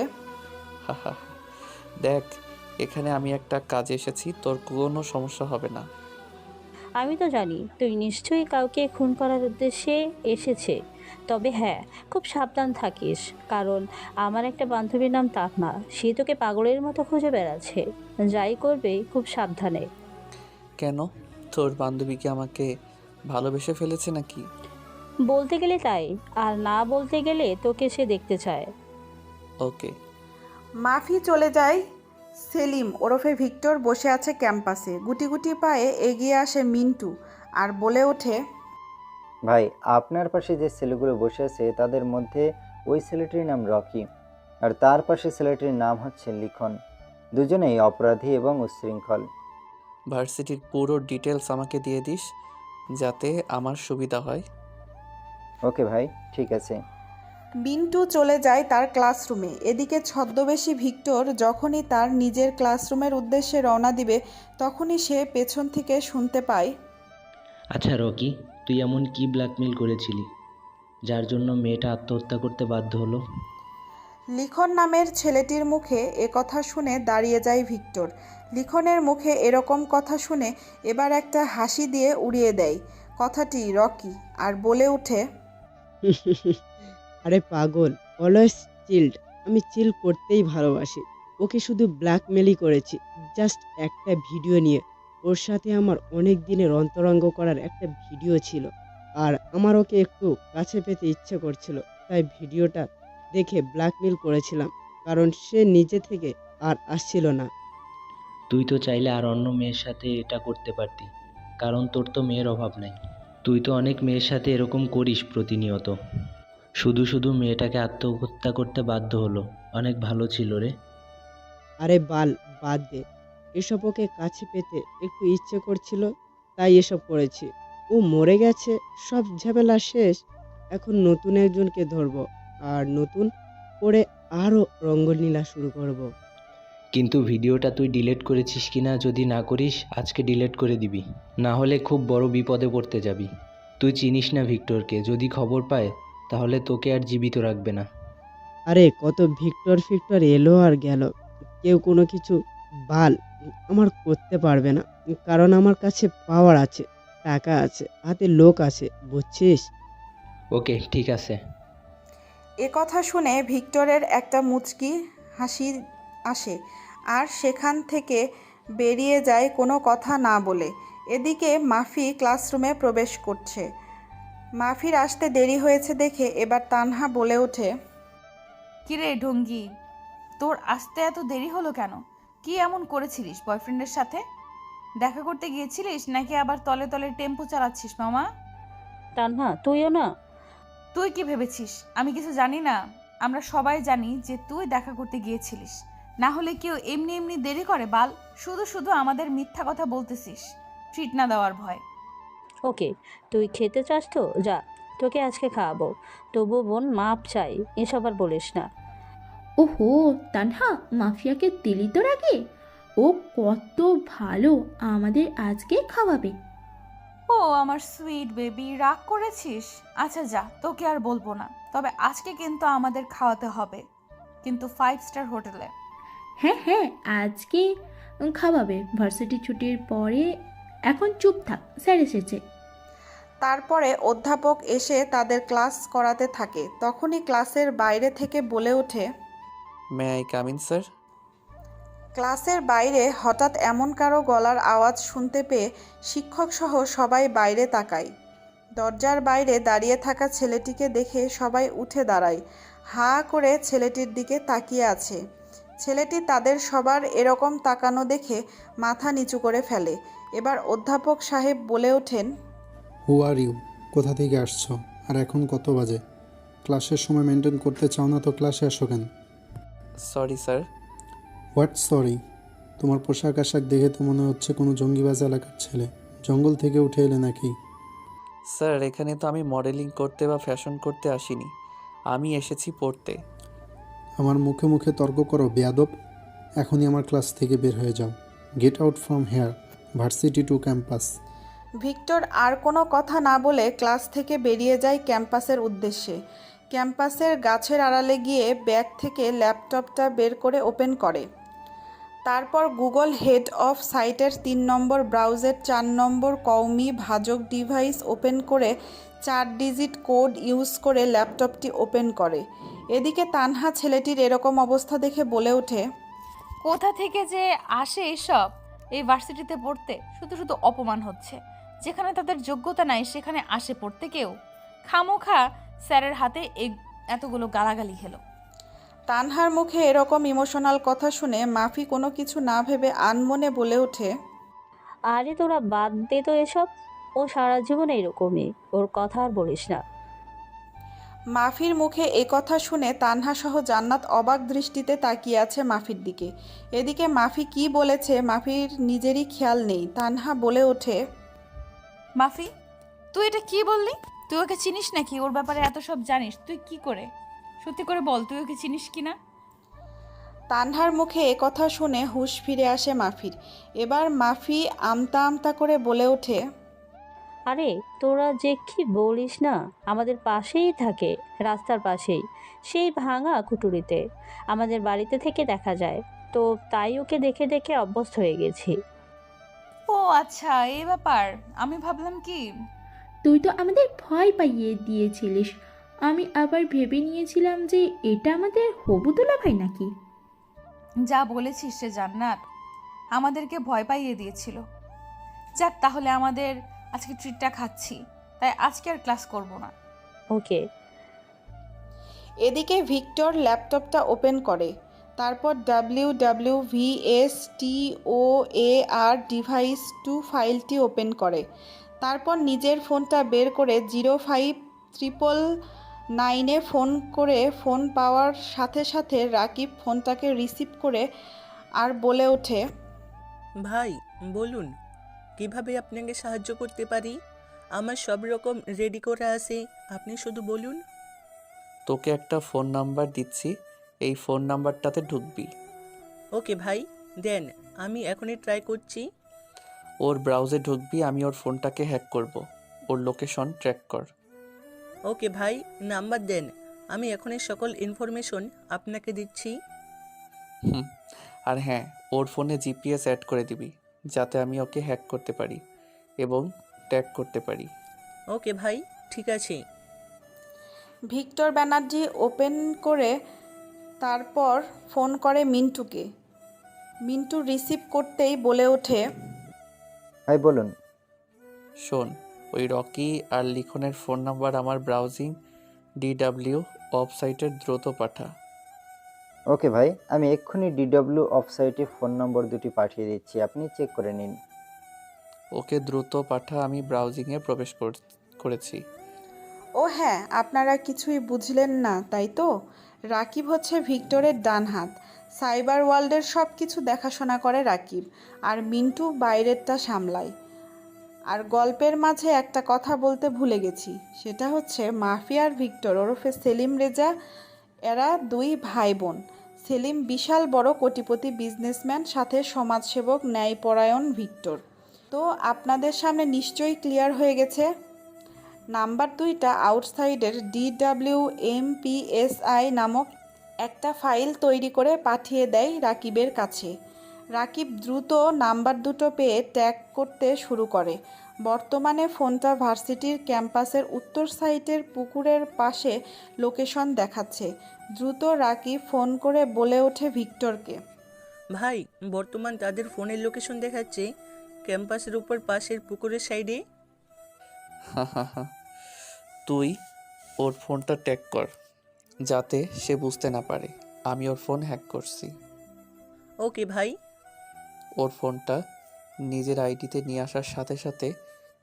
হাহা, দেখ এখানে আমি একটা কাজে এসেছি, তোর কোনো সমস্যা হবে না। আমি তো জানি তুই নিশ্চয়ই কাউকে খুন করার উদ্দেশ্যে এসেছে। তবে হ্যাঁ, খুব সাবধান থাকিস, কারণ আমার একটা বান্ধবীর নাম তাপমা, সে তোকে পাগলের মতো খুঁজে বেড়াচ্ছে। যাই করবে খুব সাবধানে। কেন, তোর বান্ধবী কি আমাকে ভালোবেসে ফেলেছে নাকি? বলতে গেলে তাই, আর না বলতে গেলে তোকে সে দেখতে চায়। ওকে। মাফি চলে যায়। সেলিম ওরফে ভিক্টর বসে আছে ক্যাম্পাসে। গুটি গুটি পায়ে এগিয়ে আসে মিন্টু আর বলে ওঠে, ভাই, আপনার পাশে যে ছেলেগুলো বসে আছে তাদের মধ্যে ওই ছেলেটির নাম রকি, আর তার পাশে ছেলেটির নাম হচ্ছে লিখন। দুজনেই অপরাধী এবং উচ্ছৃঙ্খল। ভার্সিটির পুরো ডিটেলস আমাকে দিয়ে দিস, যাতে আমার সুবিধা হয়। ওকে ভাই, ঠিক আছে। মিন্টু চলে যায় তার ক্লাসরুমে। এদিকে ছদ্মবেশী ভিক্টর যখনই তার নিজের ক্লাসরুমের উদ্দেশ্যে রওনা দিবে, তখনই সে পেছন থেকে শুনতে পায়, আচ্ছা রকি, তুই এমন কি ব্ল্যাকমেল করেছিলি যার জন্য মেয়েটা আত্মহত্যা করতে বাধ্য হলো? লিখন নামের ছেলেটির মুখে এ কথা শুনে দাঁড়িয়ে যায় ভিক্টর। লিখনের মুখে এরকম কথা শুনে এবার একটা হাসি দিয়ে উড়িয়ে দেয় কথাটি রকি, আর বলে ওঠে, আরে পাগল, অলওয়েজ চিল্ড। আমি চিল করতেই ভালোবাসি। ওকে শুধু ব্ল্যাকমেলই করেছি, জাস্ট একটা ভিডিও নিয়ে। ওর সাথে আমার অনেক দিনের অন্তরঙ্গ করার একটা ভিডিও ছিল, আর আমার ওকে একটু কাছে পেতে ইচ্ছে করছিল, তাই ভিডিওটা দেখে ব্ল্যাকমেল করেছিলাম, কারণ সে নিজে থেকে আর আসছিল না। তুই তো চাইলে আর অন্য মেয়ের সাথে এটা করতে পারতি, কারণ তোর তো মেয়ের অভাব নাই। তুই তো অনেক মেয়ের সাথে এরকম করিস প্রতিনিয়ত। শুধু শুধু মেয়েটাকে আত্মহত্যা করতে বাধ্য হলো, অনেক ভালো ছিল রে। আরে বাদ দে, এসব ওকে কাছে পেতে একটু ইচ্ছে করছিল, তাই এসব করেছি। ও মরে গেছে, সব ঝামেলা শেষ। এখন নতুন একজনকে ধরবো, আর নতুন করে আরও রঙ্গলীলা শুরু করব। কিন্তু ভিডিওটা তুই ডিলিট করেছিস কিনা, যদি না করিস আজকে ডিলিট করে দিবি, না হলে খুব বড় বিপদে পড়তে যাবি। তুই চিনিস না ভিক্টরকে, যদি খবর পায় তাহলে তোকে আর জীবিত রাখবে না। আরে কত ভিক্টর এলো আর গেল, কেউ কোনো কিছু বাল আমার করতে পারবে না। কারণ আমার কাছে পাওয়ার আছে, টাকা আছে, হাতে লোক আছে, বুঝছিস? ওকে ঠিক আছে। এ কথা শুনে ভিক্টরের একটা মুচকি হাসি আসে আর সেখান থেকে বেরিয়ে যায় কোনো কথা না বলে। এদিকে মাফি ক্লাসরুমে প্রবেশ করছে। মাফির আসতে দেরি হয়েছে দেখে এবার তানহা বলে ওঠে, কিরে ঢঙ্গি, তোর আসতে এত দেরি হলো কেন? কি এমন করেছিলিস বয়ফ্রেন্ডের সাথে? দেখা করতে গিয়েছিলিস নাকি আবার তলে তলে টেম্পো চালাচ্ছিস মামা? তানহা তুইও না। তুই কি ভেবেছিস আমি কিছু জানি না? আমরা সবাই জানি যে তুই দেখা করতে গিয়েছিলিস, না হলে কেউ এমনি এমনি দেরি করে বাল? শুধু শুধু আমাদের মিথ্যা কথা বলতেছিস ট্রিট না দেওয়ার ভয়। ওকে, তুই খেতে চাস তো যা, তোকে আজকে খাওয়াবো। তবু বোন মাপ চাই, এসব আর বলিস না। ওহো, তানহা মাফিয়াকে দিলি তোর আগে? ও কত ভালো, আমাদের আজকে খাওয়াবে। ও আমার সুইট বেবি, রাগ করেছিস? আচ্ছা যা, তোকে আর বলবো না। তবে আজকে কিন্তু আমাদের খাওয়াতে হবে, কিন্তু 5 স্টার হোটেলে। হ্যাঁ হ্যাঁ, আজকে খাওয়াবে ভার্সিটি ছুটির পরে। এখন চুপ থাক, স্যার এসেছে। তারপরে অধ্যাপক এসে তাদের ক্লাস করাতে থাকে। তখনই ক্লাসের বাইরে থেকে বলে ওঠে, may I come in sir? ক্লাসের বাইরে হঠাৎ এমন কারো গলার আওয়াজ শুনতে পেয়ে শিক্ষকসহ সবাই বাইরে তাকায়। দরজার বাইরে দাঁড়িয়ে থাকা ছেলেটিকে দেখে সবাই উঠে দাঁড়ায়। হাঁ করে ছেলেটির দিকে তাকিয়ে আছে। ছেলেটি তাদের সবার এরকম তাকানো দেখে মাথা নিচু করে ফেলে। এবার অধ্যাপক সাহেব বলে ওঠেন, হু আর ইউ? কোথা থেকে আসছো? আর এখন কত বাজে? ক্লাসের সময় মেনটেন করতে চাও না তো ক্লাসে আসো কেন? Sorry sir. What sorry? তোমার পোশাক আশাক দেখে তো মনে হচ্ছে কোনো জঙ্গিবাজ এলাকার ছেলে। জঙ্গল থেকে উঠে এলে নাকি? স্যার এখানে তো আমি মডেলিং করতে বা ফ্যাশন করতে আসিনি, আমি এসেছি পড়তে। আমার মুখে মুখে তর্ক করো বেয়াদব! এখনই আমার ক্লাস থেকে বের হয়ে যাও। Get out from here, varsity to campus. Victor আর কোনো কথা না বলে ক্লাস থেকে বেরিয়ে যায় ক্যাম্পাসের উদ্দেশ্যে। ক্যাম্পাসের গাছের আড়ালে গিয়ে ব্যাগ থেকে ল্যাপটপটা বের করে ওপেন করে। তারপর গুগল হেড অফ সাইটের 3 নম্বর ব্রাউজের 4 নম্বর কওমি ভাজক ডিভাইস ওপেন করে 4 ডিজিট কোড ইউজ করে ল্যাপটপটি ওপেন করে। এদিকে তানহা ছেলেটির এরকম অবস্থা দেখে বলে ওঠে, কোথা থেকে যে আসে এসব এই ভার্সিটিতে পড়তে? শুধু শুধু অপমান হচ্ছে। যেখানে তাদের যোগ্যতা নাই সেখানে আসে পড়তে কেউ? খামোখা স্যারের হাতে এতগুলো গালাগালি খেলো। তানহার মুখে এরকম ইমোশনাল কথা শুনে মাফি কোনো কিছু না ভেবে আনমনে বলে ওঠে, আরে তোরা বাদ দে তো এসব, ও সারা জীবন এরকমই, ওর কথা আর বলিস না। মাফির মুখে এ কথা শুনে তানহা সহ জান্নাত অবাক দৃষ্টিতে তাকিয়ে আছে মাফির দিকে। এদিকে মাফি কি বলেছে মাফির নিজেরই খেয়াল নেই। তানহা বলে ওঠে, মাফি, তুই এটা কি বললি? তুই ওকে চিনিস নাকি? ওর ব্যাপারে এত সব জানিস তুই কি করে? সত্যি করে বল, তুই ওকে চিনিস কিনা? তানহার মুখে এ কথা শুনে হুঁশ ফিরে আসে মাফির। এবার মাফি আমতা আমতা করে বলে ওঠে, আরে তোরা যে কি বলিস না, আমাদের পাশেই থাকে, রাস্তার পাশেই, সেই ভাঙা কুটুরিতে। আমাদের বাড়িতে থেকে দেখা যায়, তো তাই ওকে দেখে দেখে অভ্যস্ত হয়ে গেছি। ও আচ্ছা, এই ব্যাপার। আমি ভাবলাম কি। তুই তো আমাদের ভয় পাইয়ে দিয়েছিলিস, আমি আবার ভেবে নিয়েছিলাম যে এটা আমাদের হবু দুলাভাই নাকি। যা বলেছিস সে জান্নাত, আমাদেরকে ভয় পাইয়ে দিয়েছিল। যাক, তাহলে আমাদের আজকে ট্রিটটা খাচ্ছি, তাই আজকে আর ক্লাস করব না। ওকে। এদিকে ভিক্টর ল্যাপটপটা ওপেন করে। তারপর WWVSTOAR ডিভাইস 2 ফাইলটি ওপেন করে। তারপর নিজের ফোনটা বের করে 0599-এ ফোন করে ফোন পাওয়ার সাথে সাথে রাকিব ফোনটাকে রিসিভ করে আর বলে ওঠে, ভাই বলুন, কিভাবে আপনাকে সাহায্য করতে পারি? আমার সব রকম রেডি করা আছে, আপনি শুধু বলুন। তোকে একটা ফোন নাম্বার দিচ্ছি, এই ফোন নাম্বারটাতে ঢুকবি। ওকে ভাই, দেন, আমি এখনই ট্রাই করছি। ওর ব্রাউজে ঢুকবি, আমি ওর ফোনটাকে হ্যাক করব। ওর লোকেশন ট্র্যাক কর। ওকে ভাই, নাম্বার দেন, আমি এখনই সকল ইনফরমেশন আপনাকে দিচ্ছি। হুম, আর হ্যাঁ, ওর ফোনে জিপিএস অ্যাড করে দিবি। যাতে আমি ওকে হ্যাক করতে পারি এবং ট্যাগ করতে পারি। ওকে ভাই, ঠিক আছে। ভিক্টর ব্যানার্জি ওপেন করে তারপর ফোন করে মিন্টুকে। মিন্টু রিসিভ করতেই বলে ওঠে, ভাই বলুন। শোন, ওই রকি আর লিখনের ফোন নাম্বার আমার ব্রাউজিং DW ওয়েবসাইটের দ্রুত পাঠা। ওকে ভাই, আমি এক্ষুনি DW অফসাইটে ফোন নম্বর দুটি পাঠিয়ে দিচ্ছি, আপনি চেক করে নিন। ওকে দ্রুত পাঠা, আমি ব্রাউজিংয়ে প্রবেশ করেছি। ও হ্যাঁ, আপনারা কিছুই বুঝলেন না তাই তো? রাকিব হচ্ছে ভিক্টরের ডান হাত। সাইবার ওয়ার্ল্ডের সব কিছু দেখাশোনা করে রাকিব, আর মিন্টু বাইরেরটা সামলায়। আর গল্পের মাঝে একটা কথা বলতে ভুলে গেছি, সেটা হচ্ছে মাফিয়ার ভিক্টর ওরফে সেলিম রেজা, এরা দুই ভাই বোন। সেলিম বিশাল বড় কোটিপতি বিজনেসম্যান, সাথে সমাজসেবক ন্যায়পরায়ণ ভিক্টর। তো আপনাদের সামনে নিশ্চয়ই ক্লিয়ার হয়ে গেছে। নাম্বার দুইটা আউটসাইডের DWMPSI নামক একটা ফাইল তৈরি করে পাঠিয়ে দেয় রাকিবের কাছে। রাকিব দ্রুত নাম্বার দুটো পেয়ে ট্যাগ করতে শুরু করে। বর্তমানে ফোনটা ভার্সিটির ক্যাম্পাসের উত্তর সাইডের পুকুরের পাশে লোকেশন দেখাচ্ছে। দ্রুত রাকিব ফোন করে বলে ওঠে ভিক্টরকে, ভাই, বর্তমান তাদের ফোনের লোকেশন দেখাচ্ছে ক্যাম্পাসের উপর পাশের পুকুরের সাইডে। তুই ওর ফোনটা ট্যাগ কর, যাতে সে বুঝতে না পারে আমি ওর ফোন হ্যাক করছি। ওকে ভাই। ওর ফোনটা নিজের আইডিতে নিয়ে আসার সাথে সাথে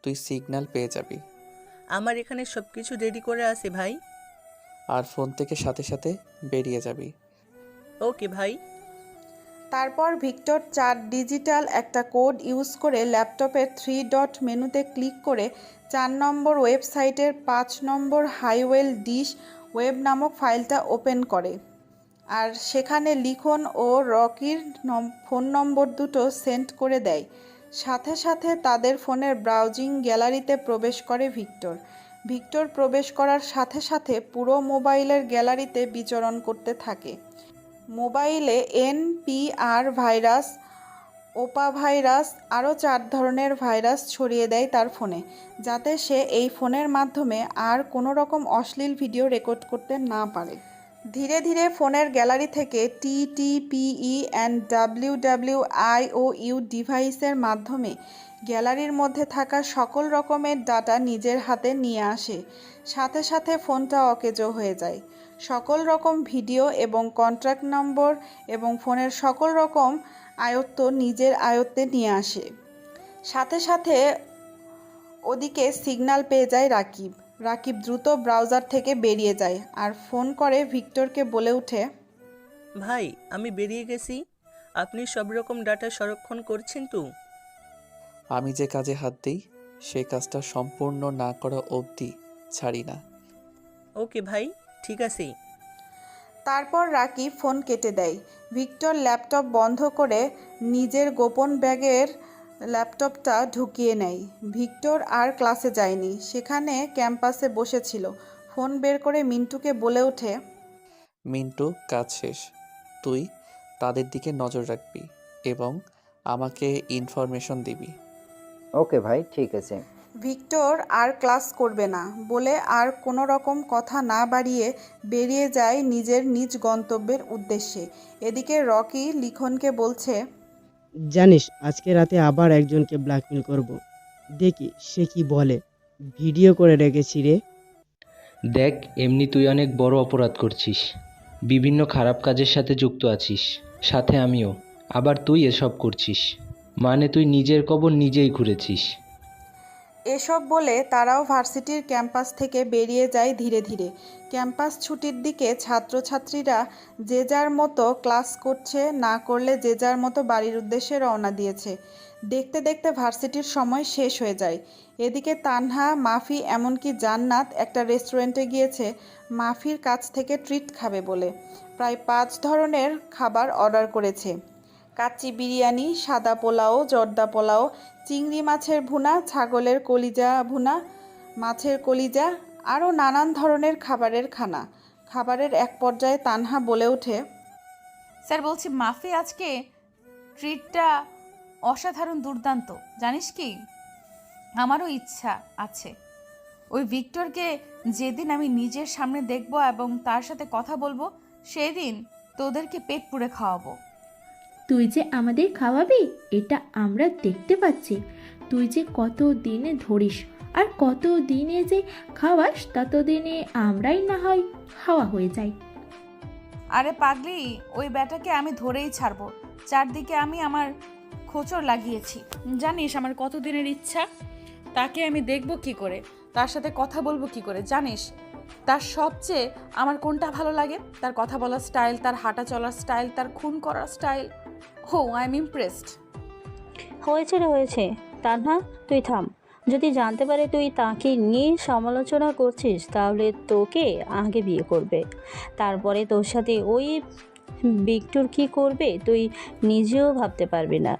তুই সিগন্যাল পেয়ে যাবি। আমার এখানে সব কিছু রেডি করে আছে ভাই। আর ফোন থেকে সাথে সাথে বেরিয়ে যাবি। ওকে ভাই। তারপর ভিক্টর 4 ডিজিটাল একটা কোড ইউজ করে ল্যাপটপের 3 ডট মেনুতে ক্লিক করে 4 নম্বর ওয়েবসাইটের 5 নম্বর হাইওয়েল ডিশ ওয়েব নামক ফাইলটা ওপেন করে। আর সেখানে লিখন ও রকির ফোন নম্বর দুটো সেন্ড করে দেয়। সাথে সাথে তাদের ফোনের ব্রাউজিং গ্যালারিতে প্রবেশ করে ভিক্টর। ভিক্টর প্রবেশ করার সাথে সাথে পুরো মোবাইলের গ্যালারিতে বিচরণ করতে থাকে। মোবাইলে NPR ভাইরাস, ওপা ভাইরাস, আরও 4 ধরনের ভাইরাস ছড়িয়ে দেয় তার ফোনে, যাতে সে এই ফোনের মাধ্যমে আর কোনো রকম অশ্লীল ভিডিও রেকর্ড করতে না পারে। ধীরে ধীরে ফোনের গ্যালারি থেকে TTPE and WWIOU ডিভাইসের মাধ্যমে গ্যালারির মধ্যে থাকা সকল রকমের ডাটা নিজের হাতে নিয়ে আসে। সাথে সাথে ফোনটা অকেজো হয়ে যায়। সকল রকম ভিডিও এবং কন্ট্যাক্ট নম্বর এবং ফোনের সকল রকম আয়ত্ত নিজের আয়ত্তে নিয়ে আসে। সাথে সাথে ওদিকে সিগন্যাল পেয়ে যায় রাকিব। রাকিব দ্রুত ব্রাউজার থেকে বেরিয়ে যায় আর ফোন করে ভিক্টরকে বলে ওঠে, ভাই, আমি বেরিয়ে গেছি। আপনি সব রকম ডাটা সংরক্ষণ করছেন তো? আমি যে কাজে হাত দিই সেই কাজটা সম্পূর্ণ না করা অবধি ছাড়ি না। ওকে ভাই, ঠিক আছে। তারপর রাকিব ফোন কেটে দেয়। ভিক্টর ল্যাপটপ বন্ধ করে নিজের গোপন ব্যাগের ল্যাপটপটা ঢুকিয়ে নেয়। ভিক্টর আর ক্লাসে যায়নি, সেখানে ক্যাম্পাসে বসেছিল। ফোন বের করে মিন্টুকে বলে ওঠে, মিন্টু, কাজ শেষ। তুই তাদের দিকে নজর রাখবি এবং আমাকে ইনফরমেশন দিবি। ওকে ভাই, ঠিক আছে। ভিক্টর আর ক্লাস করবে না বলে আর কোনো রকম কথা না বাড়িয়ে বেরিয়ে যায় নিজের নিজ গন্তব্যের উদ্দেশ্যে। এদিকে রকি লিখনকে বলছে, জানিস আজকে রাতে আবার একজনকে ব্ল্যাকমেল করব। দেখি সে কি বলে। ভিডিও করে রেখেছি রে। দেখ, এমনি তুই অনেক বড় অপরাধ করছিস, বিভিন্ন খারাপ কাজের সাথে যুক্ত আছিস, সাথে আমিও। আবার তুই এসব করছিস, মানে তুই নিজের কবর নিজেই খুঁড়েছিস। এসব বলে তারাও ভার্সিটির ক্যাম্পাস থেকে বেরিয়ে যায় ধীরে ধীরে। ক্যাম্পাস ছুটির দিকে ছাত্রছাত্রীরা যে যার মতো ক্লাস করছে, না করলে যে যার মতো বাড়ির উদ্দেশ্যে রওনা দিয়েছে। দেখতে দেখতে ভার্সিটির সময় শেষ হয়ে যায়। এদিকে তানহা, মাফি, এমনকি জান্নাত একটা রেস্টুরেন্টে গিয়েছে মাফির কাছ থেকে ট্রিট খাবে বলে। প্রায় 5 ধরনের খাবার অর্ডার করেছে। কাচ্চি বিরিয়ানি, সাদা পোলাও, জর্দা পোলাও, চিংড়ি মাছের ভুনা, ছাগলের কলিজা ভুনা, মাছের কলিজা, আরও নানান ধরনের খাবারের খানা। খাবারের এক পর্যায়ে তানহা বলে ওঠে, স্যার বলছি মাফি আজকে ট্রিটটা অসাধারণ দুর্দান্ত। জানিস কি, আমারও ইচ্ছা আছে ওই ভিক্টরকে যেদিন আমি নিজের সামনে দেখব এবং তার সাথে কথা বলবো, সেদিন তোদেরকে পেট পুড়ে খাওয়াবো। তুই যে আমাদের খাওয়াবি এটা আমরা দেখতে পাচ্ছি। তুই যে কত দিনে ধরিস আর কত দিনে যে খাওয়াস ততদিনে আমরাই না হয় খাওয়া হয়ে যাই। আরে পাগলি, ওই ব্যাটাকে আমি ধরেই ছাড়বো। চারদিকে আমি আমার খোঁচর লাগিয়েছি। জানিস আমার কত দিনের ইচ্ছা, তাকে আমি দেখব কি করে, তার সাথে কথা বলবো কি করে। জানিস তার সবচেয়ে আমার কোনটা ভালো লাগে? তার কথা বলার স্টাইল, তার হাঁটা চলার স্টাইল, তার খুন করার স্টাইল। হো, আই এম ইমপ্রেসড। হয়েছে রে হয়েছে, তানহা তুই থাম। যদি জানতে পারে তুই তাকে নিয়ে সমালোচনা করছিস তাহলে তোকে আগে বিয়ে করবে, তারপরে তোর সাথে ওই ভিক্টর কি করবে তুই নিজেও ভাবতে পারবি না।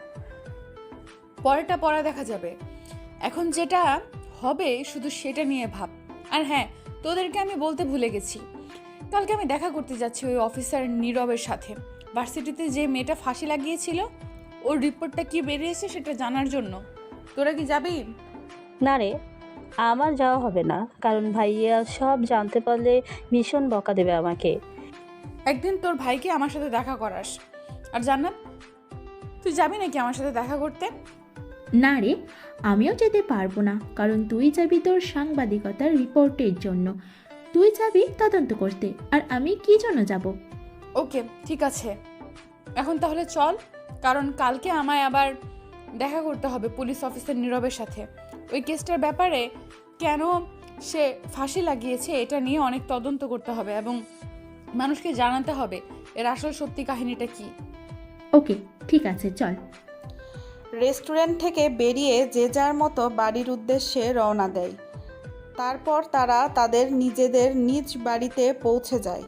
পরেরটা পরে দেখা যাবে, এখন যেটা হবে শুধু সেটা নিয়ে ভাব। আর হ্যাঁ, তোদেরকে আমি বলতে ভুলে গেছি, কালকে আমি দেখা করতে যাচ্ছি ওই অফিসার নীরবের সাথে। ভার্সিটিতে যে মেয়েটা ফাঁসি লাগিয়েছিল ওর রিপোর্টটা কি বেরিয়েছে সেটা জানার জন্য। তোরা কি যাবি? না রে, আমার যাওয়া হবে না, কারণ ভাইয়া সব জানতে পারলে ভীষণ বকা দেবে আমাকে। একদিন তোর ভাইকে আমার সাথে দেখা করাস। আর জান্নাত, তুই যাবি নাকি আমার সাথে দেখা করতে? না রে, আমিও যেতে পারবো না, কারণ তুই যাবি তোর সাংবাদিকতার রিপোর্টের জন্য, তুই যাবি তদন্ত করতে, আর আমি কি জন্য যাব? ওকে, ঠিক আছে, এখন তাহলে চল, কারণ কালকে আমায় আবার দেখা করতে হবে পুলিশ অফিসার নীরবের সাথে। ওই কেসটার ব্যাপারে কেন সে ফাঁসি লাগিয়েছে এটা নিয়ে অনেক তদন্ত করতে হবে এবং মানুষকে জানাতে হবে এর আসল সত্যি কাহিনীটা কি। ওকে, ঠিক আছে, চল। রেস্টুরেন্ট থেকে বেরিয়ে যে যার মতো বাড়ির উদ্দেশ্যে রওনা দেয়। তারপর তারা তাদের নিজেদের নিজ বাড়িতে পৌঁছে যায়।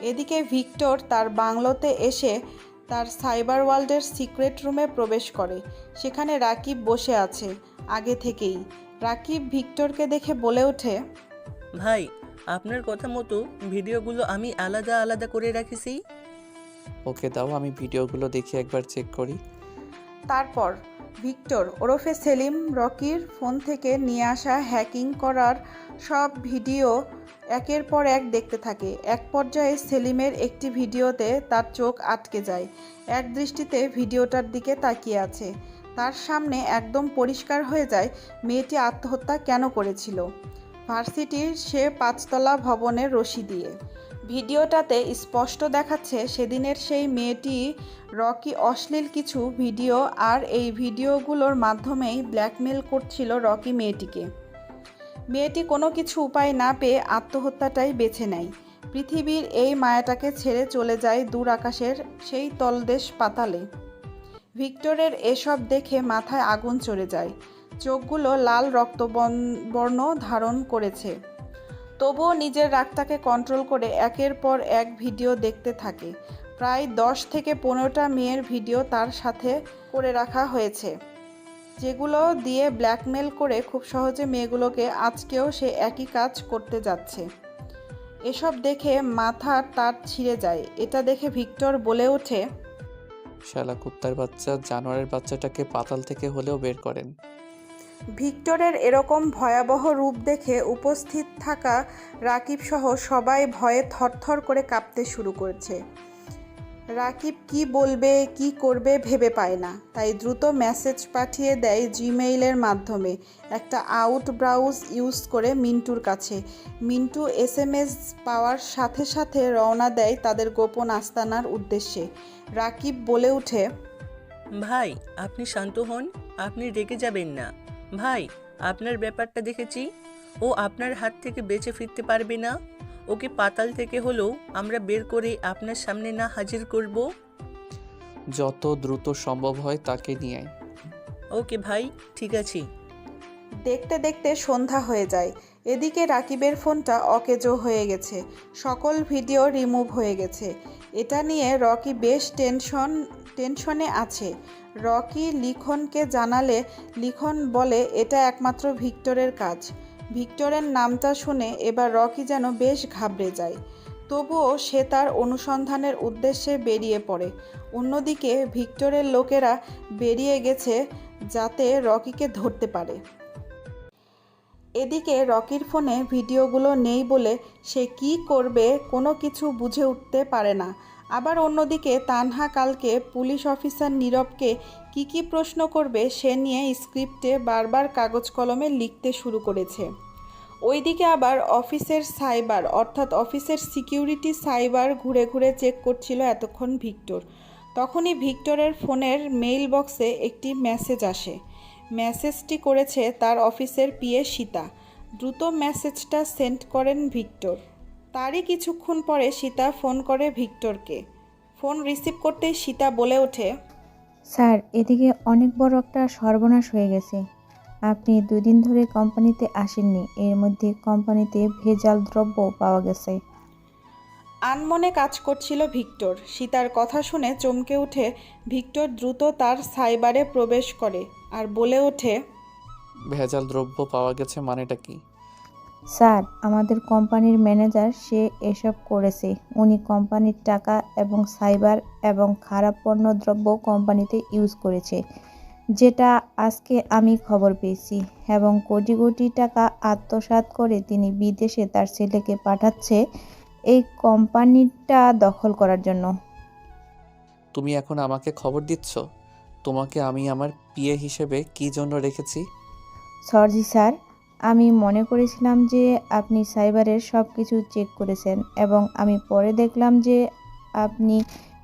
এদিকে ভিক্টর তার বাংলোতে এসে তার সাইবার ওয়ার্ল্ডের সিক্রেট রুমে প্রবেশ করে। সেখানে রাকিব বসে আছে আগে থেকেই। রাকিব ভিক্টরকে দেখে বলে ওঠে, ভাই, আপনার কথা মতো ভিডিওগুলো আমি আলাদা আলাদা করে রাখিছি। ওকে দাও, আমি ভিডিওগুলো দেখে একবার চেক করি। তারপর ভিক্টর ওরফে সেলিম রকির ফোন থেকে নিয়ে আসা হ্যাকিং করার সব ভিডিও একের পর এক দেখতে থাকে। এক পর্যায়ে সেলিমের একটি ভিডিওতে তার চোখ আটকে যায়। এক দৃষ্টিতে ভিডিওটার দিকে তাকিয়ে আছে। তার সামনে একদম পরিষ্কার হয়ে যায় মেয়েটি আত্মহত্যা কেন করেছিল। ভার্সিটির সে 5তলা ভবনের রশি দিয়ে। ভিডিওটাতে স্পষ্ট দেখাচ্ছে সেদিনের সেই মেয়েটি রকি অশ্লীল কিছু ভিডিও আর এই ভিডিওগুলোর মাধ্যমেই ব্ল্যাকমেল করছিল রকি মেয়েটিকে। মেয়েটি কোনো কিছু উপায় না পেয়ে আত্মহত্যাটাই বেছে নেয়। পৃথিবীর এই মায়াটাকে ছেড়ে চলে যায় দূর আকাশের সেই তলদেশ পাতালে। ভিক্টরের এসব দেখে মাথায় আগুন চড়ে যায়। চোখগুলো লাল রক্তবর্ণ ধারণ করেছে। তবুও নিজের রাগটাকে কন্ট্রোল করে একের পর এক ভিডিও দেখতে থাকে। প্রায় 10 থেকে 15টা মেয়ের ভিডিও তার সাথে করে রাখা হয়েছে, যেগুলো দিয়ে ব্ল্যাকমেল করে খুব সহজে মেয়েগুলোকে আজকেও সে একই কাজ করতে যাচ্ছে। এসব দেখে মাথার তার ছিঁড়ে যায়। এটা দেখে ভিক্টর বলে ওঠে, শালা কুত্তার বাচ্চা, জানোয়ারের বাচ্চাটাকে পাতাল থেকে হলেও বের করেন। ভিক্টরের এরকম ভয়াবহ রূপ দেখে উপস্থিত থাকা রাকিব সহ সবাই ভয়ে থরথর করে কাঁপতে শুরু করেছে। রাকিব কি বলবে কি করবে ভেবে পায় না, তাই দ্রুত মেসেজ পাঠিয়ে দেয় জিমেইলের মাধ্যমে একটা আউট ব্রাউজ ইউজ করে মিন্টুর কাছে। মিন্টু SMS পাওয়ার সাথে সাথে রওনা দেয় তাদের গোপন আস্তানার উদ্দেশ্যে। রাকিব বলে ওঠে, ভাই, আপনি শান্ত হন, আপনি রেগে যাবেন না। ভাই, আপনার ব্যাপারটা দেখেছি, ও আপনার হাত থেকে বেঁচে ফিরতে পারবে না। ওকে পাতাল থেকে হলেও আমরা বের করে আপনার সামনে না হাজির করব। যত দ্রুত সম্ভব হয় তাকে নিয়ে আয়। ওকে ভাই, ঠিক আছে। দেখতে দেখতে সন্ধ্যা হয়ে যায়। এদিকে রাকিবের ফোনটা অকেজো হয়ে গেছে, সকল ভিডিও রিমুভ হয়ে গেছে। এটা নিয়ে রকি বেশ টেনশনে আছে। রকি লিখনকে জানালে লিখন বলে এটা একমাত্র ভিক্টরের কাজ। ভিক্টরের নামটা শুনে এবার রকি যেন বেশ ঘাবড়ে যায়। তবুও সে তার অনুসন্ধানের উদ্দেশ্যে বেরিয়ে পড়ে। অন্যদিকে ভিক্টরের লোকেরা বেরিয়ে গেছে যাতে রকিকে ধরতে পারে। এদিকে রকির ফোনে ভিডিওগুলো নেই বলে সে কি করবে কোনো কিছু বুঝে উঠতে পারে না। আবার অন্যদিকে তানহা কালকে পুলিশ অফিসার নীরবকে কি প্রশ্ন করবে সে নিয়ে স্ক্রিপ্টে বারবার কাগজ কলমে লিখতে শুরু করেছে। ওইদিকে আবার অফিসের সাইবার অর্থাৎ অফিসের সিকিউরিটি সাইবার ঘুরে ঘুরে চেক করছিল এতক্ষণ ভিক্টর। তখনই ভিক্টরের ফোনের মেইল বক্সে একটি মেসেজ আসে। মেসেজটি করেছে তার অফিসের পিএ সীতা। দ্রুত মেসেজটা সেন্ড করেন ভিক্টর। তারই কিছুক্ষণ পরে সীতা ফোন করে ভিক্টরকে। ফোন রিসিভ করতেই সীতা বলে ওঠে, স্যার, এদিকে অনেক বড় একটা সর্বনাশ হয়ে গেছে। আপনি 2 দিন ধরে কোম্পানিতে আসেননি, এর মধ্যে কোম্পানিতে ভেজাল দ্রব্য পাওয়া গেছে। আনমনে কাজ করছিল ভিক্টর। সীতার কথা শুনে চমকে উঠে ভিক্টর দ্রুত তার সাইবারে প্রবেশ করে আর বলে ওঠে, ভেজাল দ্রব্য পাওয়া গেছে মানেটা কি? স্যার, আমাদের কোম্পানির ম্যানেজার সে এসব করেছে। উনি কোম্পানির টাকা এবং সাইবার এবং খারাপ পণ্য দ্রব্য কোম্পানিতে ইউজ করেছে, যেটা আজকে আমি খবর পেয়েছি, এবং কোটি কোটি টাকা আত্মসাৎ করে তিনি বিদেশে তার ছেলেকে পাঠাচ্ছে এই কোম্পানিটা দখল করার জন্য। তুমি এখন আমাকে খবর দিচ্ছ? তোমাকে আমি আমার পিএ হিসেবে কি জন্য রেখেছি? সরি স্যার, আমি মনে করেছিলাম যে আপনি সাইবারের সব কিছু চেক করেছেন, এবং আমি পরে দেখলাম যে আপনি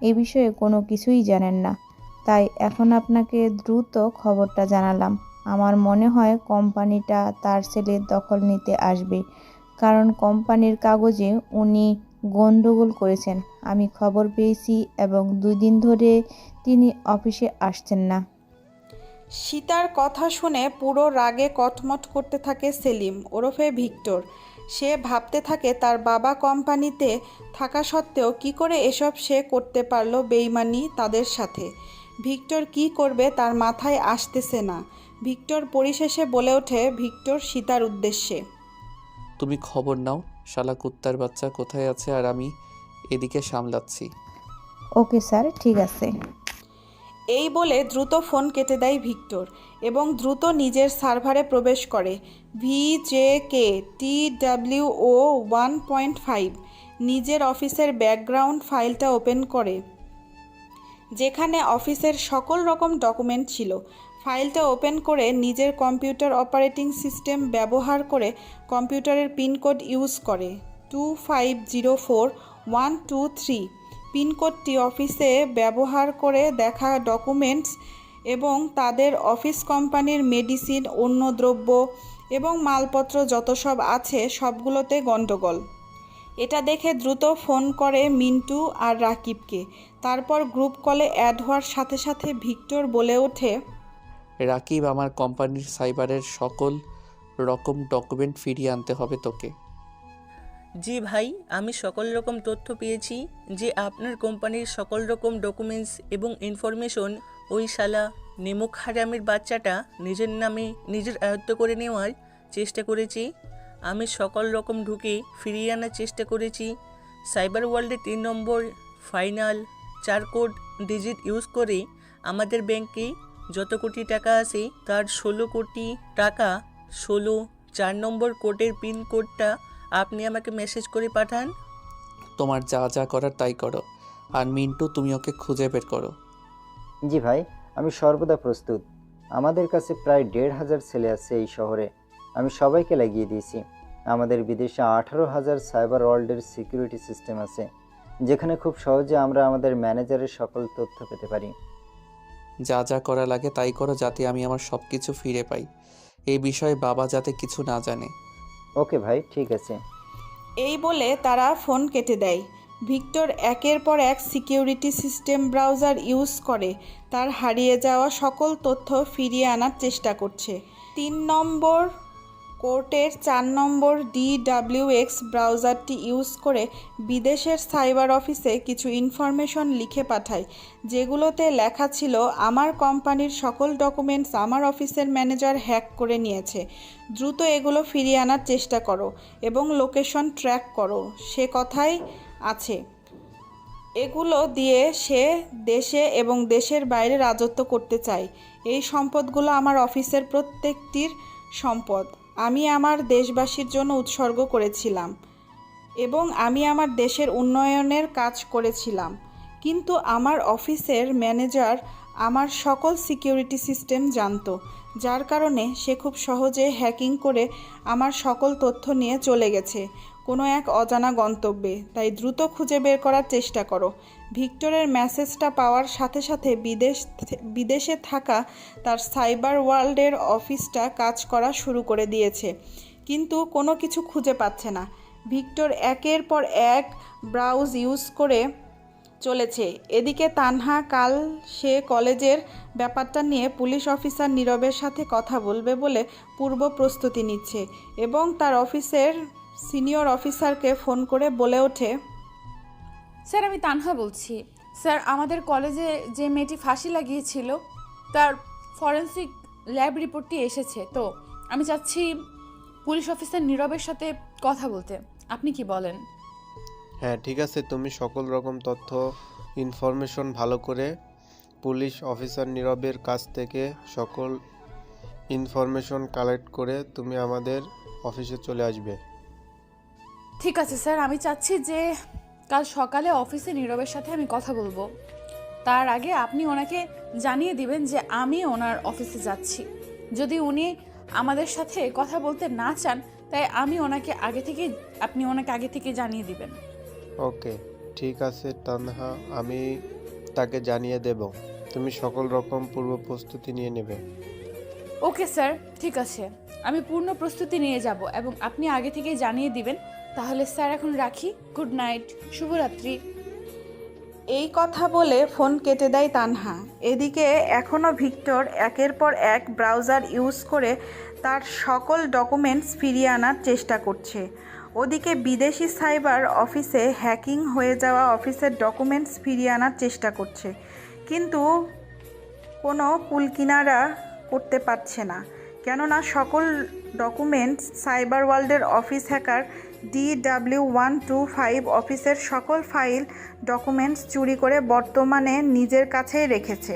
এ বিষয়ে কোনো কিছুই জানেন না। তাই এখন আপনাকে দ্রুত খবরটা জানালাম। আমার মনে হয় কোম্পানিটা তার ছেলের দখল নিতে আসবে, কারণ কোম্পানির কাগজে উনি গন্ডগোল করেছেন। আমি খবর পেয়েছি এবং 2 দিন ধরে তিনি অফিসে আসছেন না। সীতার কথা শুনে পুরো রাগে কটমট করতে থাকে সেলিম ওরফে ভিক্টর। সে ভাবতে থাকে তার বাবা কোম্পানিতে থাকা সত্ত্বেও কি করে এসব সে করতে পারলো বেইমানি তাদের সাথে। ভিক্টর কি করবে তার মাথায় আসতেছে না। ভিক্টর পরিশেষে বলে ওঠে ভিক্টর সীতার উদ্দেশ্যে, তুমি খবর নাও, শালা কুত্তার বাচ্চা কোথায় আছে আর আমি এদিকে সামলাচ্ছি। ওকে স্যার, ঠিক আছে। এই বলে দ্রুত ফোন কেটে দেয় ভিক্টর এবং দ্রুত নিজের সার্ভারে প্রবেশ করে। VJKTWO 1.5 নিজের অফিসের ব্যাকগ্রাউন্ড ফাইলটা ওপেন করে, যেখানে অফিসের সকল রকম ডকুমেন্ট ছিল। ফাইলটা ওপেন করে নিজের কম্পিউটার অপারেটিং সিস্টেম ব্যবহার করে কম্পিউটারের পিনকোড ইউজ করে 2504123। পিনকোডটি অফিসে ব্যবহার করে দেখা ডকুমেন্টস এবং তাদের অফিস কোম্পানির মেডিসিন, অন্য দ্রব্য এবং মালপত্র যত সব আছে সবগুলোতে গন্ডগোল। এটা দেখে দ্রুত ফোন করে মিন্টু আর রাকিবকে। তারপর গ্রুপ কলে অ্যাড হওয়ার সাথে সাথে ভিক্টর বলে ওঠে, রাকিব, আমার কোম্পানির সাইবারের সকল রকম ডকুমেন্ট ফিরিয়ে আনতে হবে তোকে। জি ভাই, আমি সকল রকম তথ্য পেয়েছি যে আপনার কোম্পানির সকল রকম ডকুমেন্টস এবং ইনফরমেশন ওই শালা নেমুক হারামের বাচ্চাটা নিজের নামে নিজের আয়ত্ত করে নেওয়ার চেষ্টা করেছি। আমি সকল রকম ঢুকে ফিরিয়ে আনার চেষ্টা করেছি। সাইবার ওয়ার্ল্ডে 3 নম্বর ফাইনাল 4 কোড ডিজিট ইউজ করে আমাদের ব্যাংকে যত কোটি টাকা আছে তার 16 কোটি টাকা 4 নম্বর কোডের পিন কোডটা আপনি আমাকে মেসেজ করে পাঠান। তোমার যা যা করার তাই করো, আর মিন্টু তুমি ওকে খুঁজে বের করো। জি ভাই, আমি সর্বদা প্রস্তুত। আমাদের কাছে প্রায় 1,500 ছেলে আছে এই শহরে। আমি সবাইকে লাগিয়ে দিয়েছি। আমাদের বিদেশে 18,000 সাইবার ওয়ার্ল্ডের সিকিউরিটি সিস্টেম আছে, যেখানে খুব সহজে আমরা আমাদের ম্যানেজারের সকল তথ্য পেতে পারি। যা যা করা লাগে তাই করো, যাতে আমি আমার সব কিছু ফিরে পাই। এই বিষয়ে বাবা যাতে কিছু না জানে। ওকে ভাই, ঠিক আছে। এই বলে তারা ফোন কেটে দেয়। ভিক্টর একের পর এক সিকিউরিটি সিস্টেম ব্রাউজার ইউজ করে তার হারিয়ে যাওয়া সকল তথ্য ফিরিয়ে আনার চেষ্টা করছে। 3 নম্বর কোর্টের 4 নম্বর DWX ব্রাউজারটি ইউজ করে বিদেশের সাইবার অফিসে কিছু ইনফরমেশন লিখে পাঠায়, যেগুলোতে লেখা ছিল আমার কোম্পানির সকল ডকুমেন্টস আমার অফিসের ম্যানেজার হ্যাক করে নিয়েছে। দ্রুত এগুলো ফিরিয়ে আনার চেষ্টা করো এবং লোকেশন ট্র্যাক করো, সে কথাই আছে। এগুলো দিয়ে সে দেশে এবং দেশের বাইরে রাজত্ব করতে চায়। এই সম্পদগুলো আমার অফিসের প্রত্যেকটির সম্পদ। আমি আমার দেশবাসীর জন্য উৎসর্গ করেছিলাম এবং আমি আমার দেশের উন্নয়নের কাজ করেছিলাম। কিন্তু আমার অফিসের ম্যানেজার আমার সকল সিকিউরিটি সিস্টেম জানতো, যার কারণে সে খুব সহজে হ্যাকিং করে আমার সকল তথ্য নিয়ে চলে গেছে কোনো এক অজানা গন্তব্যে। তাই দ্রুত খুঁজে বের করার চেষ্টা করো। ভিক্টরের মেসেজটা পাওয়ার সাথে সাথে বিদেশে থাকা তার সাইবার ওয়ার্ল্ডের অফিসটা কাজ করা শুরু করে দিয়েছে, কিন্তু কোনো কিছু খুঁজে পাচ্ছে না। ভিক্টর একের পর এক ব্রাউজ ইউজ করে চলেছে। এদিকে তানহা কাল সে কলেজের ব্যাপারটা নিয়ে পুলিশ অফিসার নীরবের সাথে কথা বলবে বলে পূর্ব প্রস্তুতি নিচ্ছে এবং তার অফিসের সিনিয়র অফিসারকে ফোন করে বলে ওঠে, স্যার আমি তানহা বলছি। স্যার আমাদের কলেজে যে মেয়েটি ফাঁসি লাগিয়েছিল তার ফরেন্সিক ল্যাব রিপোর্টটি এসেছে, তো আমি চাচ্ছি পুলিশ অফিসার নীরবের সাথে কথা বলতে। আপনি কি বলেন? হ্যাঁ ঠিক আছে, তুমি সকল রকম তথ্য ইনফরমেশন ভালো করে পুলিশ অফিসার নীরবের কাছ থেকে সকল ইনফরমেশন কালেক্ট করে তুমি আমাদের অফিসে চলে আসবে। ঠিক আছে স্যার, আমি চাচ্ছি যে কাল সকালে অফিসে নীরবের সাথে আমি কথা বলবো। তার আগে আপনি ওনাকে জানিয়ে দিবেন যে আমি ওনার অফিসে যাচ্ছি। যদি উনি আমাদের সাথে কথা বলতে না চান, তাই আপনি ওনাকে আগে থেকে জানিয়ে দিবেন। ওকে ঠিক আছে তানহা, আমি তাকে জানিয়ে দেব। তুমি সকল রকম পূর্ব প্রস্তুতি নিয়ে নেবে। ওকে স্যার, ঠিক আছে, আমি পূর্ণ প্রস্তুতি নিয়ে যাব এবং আপনি আগে থেকে জানিয়ে দিবেন। তাহলে স্যার এখন রাখি। গুড নাইট, শুভরাত্রি। এই কথা বলে ফোন কেটে দেয় তানহা। এদিকে এখনও ভিক্টর একের পর এক ব্রাউজার ইউজ করে তার সকল ডকুমেন্টস ফিরিয়ে আনার চেষ্টা করছে। ওদিকে বিদেশি সাইবার অফিসে হ্যাকিং হয়ে যাওয়া অফিসের ডকুমেন্টস ফিরিয়ে আনার চেষ্টা করছে, কিন্তু কোনো কুলকিনারা করতে পারছে না, কেননা সকল ডকুমেন্টস সাইবার ওয়ার্ল্ডের অফিস হ্যাকার DW125 অফিসের সকল ফাইল ডকুমেন্টস চুরি করে বর্তমানে নিজের কাছেই রেখেছে।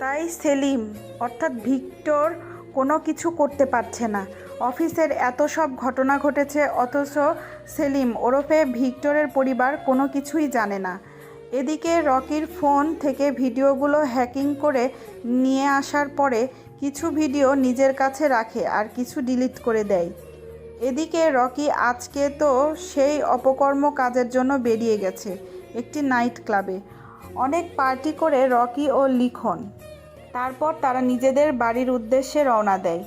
তাই সেলিম অর্থাৎ ভিক্টর কোনো কিছু করতে পারছে না। অফিসের এত সব ঘটনা ঘটেছে, অথচ সেলিম ওরফে ভিক্টরের পরিবার কোনো কিছুই জানে না। এদিকে রকির ফোন থেকে ভিডিওগুলো হ্যাকিং করে নিয়ে আসার পরে কিছু ভিডিও নিজের কাছে রাখে আর কিছু ডিলিট করে দেয়। এদিকে রকি আজকে তো সেই অপকর্ম কাজের জন্য বেরিয়ে গেছে একটি নাইট ক্লাবে। অনেক পার্টি করে রকি ও লিখন, তারপর তারা নিজেদের বাড়ির উদ্দেশ্যে রওনা দেয়।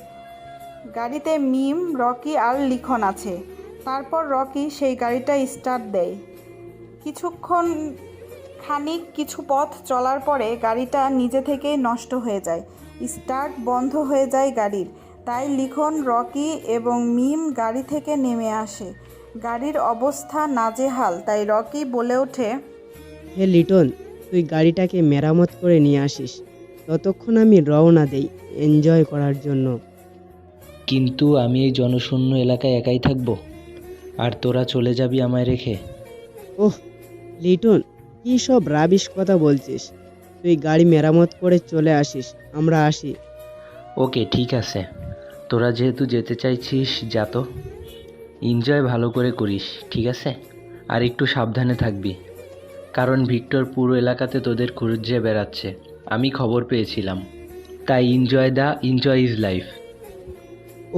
গাড়িতে মিম, রকি আর লিখন আছে। তারপর রকি সেই গাড়িটা স্টার্ট দেয়। কিছু পথ চলার পরে গাড়িটা নিজে থেকেই নষ্ট হয়ে যায়, স্টার্ট বন্ধ হয়ে যায় গাড়ির। তাই লিখন, রকি এবং মিম গাড়ি থেকে নেমে আসে। গাড়ির অবস্থা নাজেহাল, তাই রকি বলে ওঠে, হে লিটন, তুই গাড়িটাকে মেরামত করে নিয়ে আসিস, ততক্ষণ আমি রওনা দেই এনজয় করার জন্য। কিন্তু আমি এই জনশূন্য এলাকায় একাই থাকবো, আর তোরা চলে যাবি আমায় রেখে? ওহ লিটন, কী সব রাবিশ কথা বলছিস? তুই গাড়ি মেরামত করে চলে আসিস, আমরা আসি। ওকে ঠিক আছে, তোরা যেহেতু যেতে চাইছিস যা তো, এনজয় ভালো করে করিস, ঠিক আছে? আর একটু সাবধানে থাকবি, কারণ ভিক্টর পুরো এলাকাতে তোদের খুঁজে বেড়াচ্ছে, আমি খবর পেয়েছিলাম। তাই এনজয় ইজ লাইফ।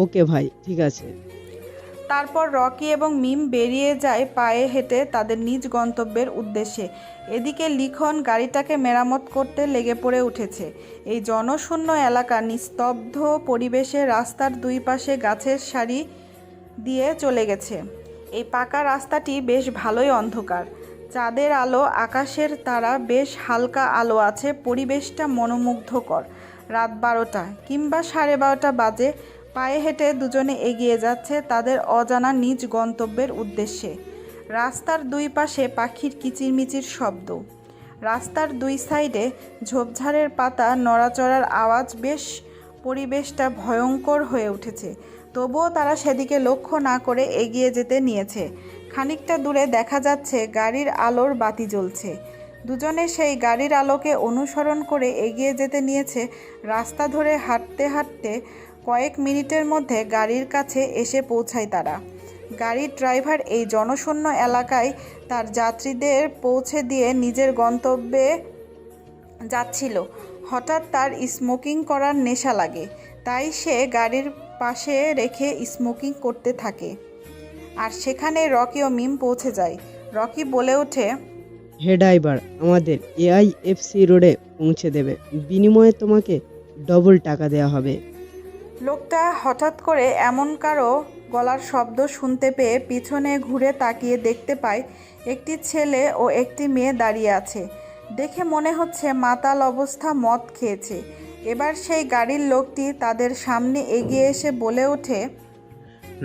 ওকে ভাই, ঠিক আছে। তারপর রকি এবং মিম বেরিয়ে যায় পায়ে হেঁটে তাদের নিজ গন্তব্যের উদ্দেশ্যে। এদিকে লিখন গাড়িটাকে মেরামত করতে লেগে পড়ে উঠেছে। এই জনশূন্য এলাকা নিস্তব্ধ পরিবেশে রাস্তার দুই পাশে গাছের সারি দিয়ে চলে গেছে। এই পাকা রাস্তাটি বেশ ভালোই অন্ধকার, চাঁদের আলো, আকাশের তারা, বেশ হালকা আলো আছে। পরিবেশটা মনোমুগ্ধকর। রাত 12টা কিংবা 12:30 বাজে। পায়ে হেঁটে দুজনে এগিয়ে যাচ্ছে তাদের অজানা নিজ গন্তব্যের উদ্দেশ্যে। রাস্তার দুই পাশে পাখির কিচিরমিচির শব্দ, রাস্তার দুই সাইডে ঝোপঝাড়ের পাতা নড়াচড়ার আওয়াজ। বেশ পরিবেশটা ভয়ঙ্কর হয়ে উঠেছে, তবুও তারা সেদিকে লক্ষ্য না করে এগিয়ে যেতে নিয়েছে। খানিকটা দূরে দেখা যাচ্ছে গাড়ির আলোর বাতি জ্বলছে। দুজনে সেই গাড়ির আলোকে অনুসরণ করে এগিয়ে যেতে নিয়েছে। রাস্তা ধরে হাঁটতে হাঁটতে কয়েক মিনিটের মধ্যে গাড়ির কাছে এসে পৌঁছায় তারা। গাড়ির ড্রাইভার এই জনশূন্য এলাকায় তার যাত্রীদের পৌঁছে দিয়ে নিজের গন্তব্যে যাচ্ছিল। হঠাৎ তার স্মোকিং করার নেশা লাগে, তাই সে গাড়ির পাশে রেখে স্মোকিং করতে থাকে। আর সেখানে রকি ও মিম পৌঁছে যায়। রকি বলে ওঠে, হে ড্রাইভার, আমাদের AIFC রোডে পৌঁছে দেবে, বিনিময়ে তোমাকে ডবল টাকা দেওয়া হবে। লোকটা হঠাৎ করে এমন কারো গলার শব্দ শুনতে পেয়ে পিছনে ঘুরে তাকিয়ে দেখতে পায় একটি ছেলে ও একটি মেয়ে দাঁড়িয়ে আছে। দেখে মনে হচ্ছে মাতাল অবস্থা, মদ খেয়েছে। এবার সেই গাড়ির লোকটি তাদের সামনে এগিয়ে এসে বলে ওঠে,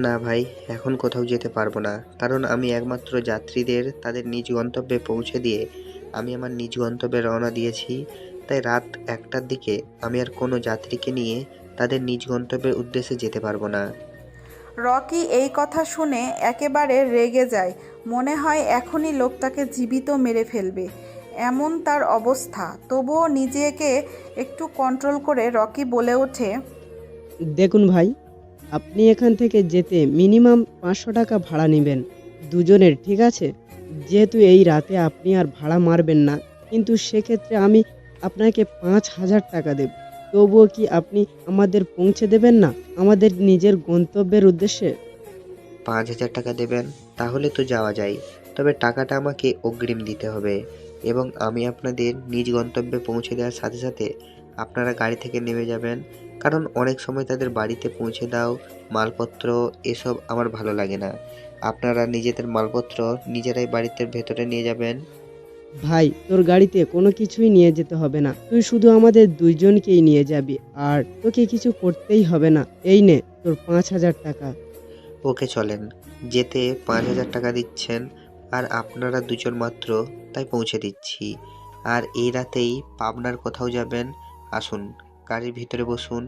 না ভাই, এখন কোথাও যেতে পারবো না, কারণ আমি একমাত্র যাত্রীদের তাদের নিজ গন্তব্যে পৌঁছে দিয়ে আমি আমার নিজ গন্তব্যে রওনা দিয়েছি। তাই রাত 1টার দিকে আমি আর কোনো যাত্রীকে নিয়ে তাদের নিজ গন্তব্যের উদ্দেশ্যে যেতে পারবো না। রকি এই কথা শুনে একেবারে রেগে যায়। মনে হয় এখনই লোকটাকে জীবিত মেরে ফেলবে, এমন তার অবস্থা। তবুও নিজেকে একটু কন্ট্রোল করে রকি বলে ওঠে, দেখুন ভাই, আপনি এখান থেকে যেতে মিনিমাম 500 টাকা ভাড়া নেবেন দুজনের, ঠিক আছে? যেহেতু এই রাতে আপনি আর ভাড়া মারবেন না, কিন্তু সেক্ষেত্রে আমি আপনাকে 5000 টাকা দেব। তবুও কি আপনি আমাদের পৌঁছে দেবেন না আমাদের নিজের গন্তব্যের উদ্দেশ্যে? 5000 টাকা দেবেন? তাহলে তো যাওয়া যায়, তবে টাকাটা আমাকে অগ্রিম দিতে হবে, এবং আমি আপনাদের নিজ গন্তব্যে পৌঁছে দেওয়ার সাথে সাথে আপনারা গাড়ি থেকে নেমে যাবেন, কারণ অনেক সময় তাদের বাড়িতে পৌঁছে দাও মালপত্র, এসব আমার ভালো লাগে না। আপনারা নিজেদের মালপত্র নিজেরাই বাড়িতে ভেতরে নিয়ে যাবেন। ভাই, তোর গাড়িতে কোনো কিছুই নিয়ে যেতে হবে না, তুই শুধু আমাদের দুইজনকেই নিয়ে যাবি, আর তোকে কিছু করতেই হবে না। এই নে তোর 5000 টাকা। ওকে চলেন। যেতে 5000 টাকা দিচ্ছেন, আর আপনারা দুজন মাত্র, তাই পৌঁছে দিচ্ছি। আর এই রাতেই পাবনার কোথাও যাবেন? আসুন, গাড়ির ভিতরে বসুন,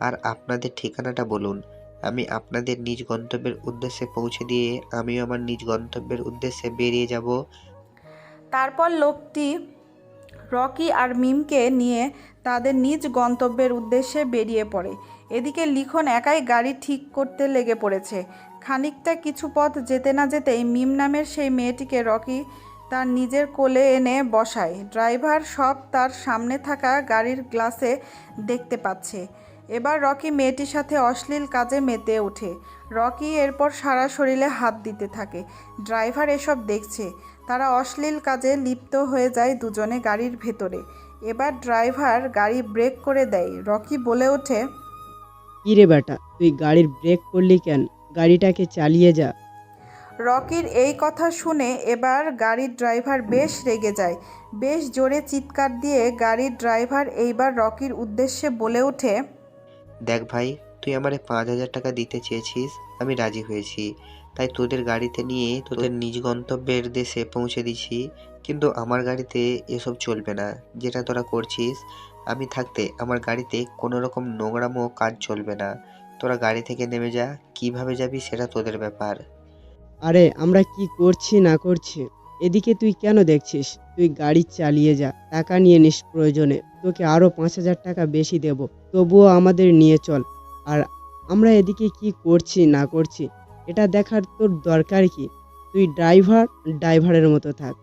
আর আপনাদের ঠিকানাটা বলুন। আমি আপনাদের নিজ গন্তব্যের উদ্দেশ্যে পৌঁছে দিয়ে আমিও আমার নিজ গন্তব্যের উদ্দেশ্যে বেরিয়ে যাব। তারপর লোকটি রকি আর মিমকে নিয়ে তাদের নিজ গন্তব্যের উদ্দেশ্যে বেরিয়ে পড়ে। এদিকে লিখন একাই গাড়ি ঠিক করতে লেগে পড়েছে। খানিকটা কিছু পথ যেতে না যেতেই মিম নামের সেই মেয়েটিকে রকি তার নিজের কোলে এনে বসায়। ড্রাইভার সব তার সামনে থাকা গাড়ির গ্লাসে দেখতে পাচ্ছে। এবার রকি মেয়েটির সাথে অশ্লীল কাজে মেতে ওঠে। রকি এরপর সারা শরীরে হাত দিতে থাকে। ড্রাইভার এসব দেখছে। তারা অশ্লীল কাজে লিপ্ত হয়ে যায় দুজনে গাড়ির ভেতরে। এবার ড্রাইভার গাড়ি ব্রেক করে দেয়। রকি বলে ওঠে, কি রে বেটা, তুই গাড়ির ব্রেক করলি কেন? গাড়িটাকে চালিয়ে যা। রকির এই কথা শুনে এবার গাড়ির ড্রাইভার বেশ রেগে যায়। বেশ জোরে চিৎকার দিয়ে গাড়ির ড্রাইভার এইবার রকির উদ্দেশ্যে বলে ওঠে, দেখ ভাই, তুই আমারে 5000 টাকা দিতে চেয়েছিস, আমি রাজি হয়েছি, তাই তোদের গাড়িতে নিয়ে তোদের নিজ গন্তব্যের দেশে পৌঁছে দিছি। কিন্তু আমার গাড়িতে এসব চলবে না, যেটা তোরা করছিস। আমি থাকতে আমার গাড়িতে কোনো রকম নোংরামো কাজ চলবে না। তোরা গাড়ি থেকে নেমে যা, কিভাবে যাবি সেটা তোদের ব্যাপার। আরে আমরা কি করছি না করছি এদিকে তুই কেন দেখছিস? তুই গাড়ি চালিয়ে যা, টাকা নিয়ে নিস প্রয়োজনে, তোকে আরও 5000 টাকা বেশি দেব, তবুও আমাদের নিয়ে চল। আর আমরা এদিকে কি করছি না করছি এটা দেখার তোর দরকার কি? তুই ড্রাইভারের মতো থাক।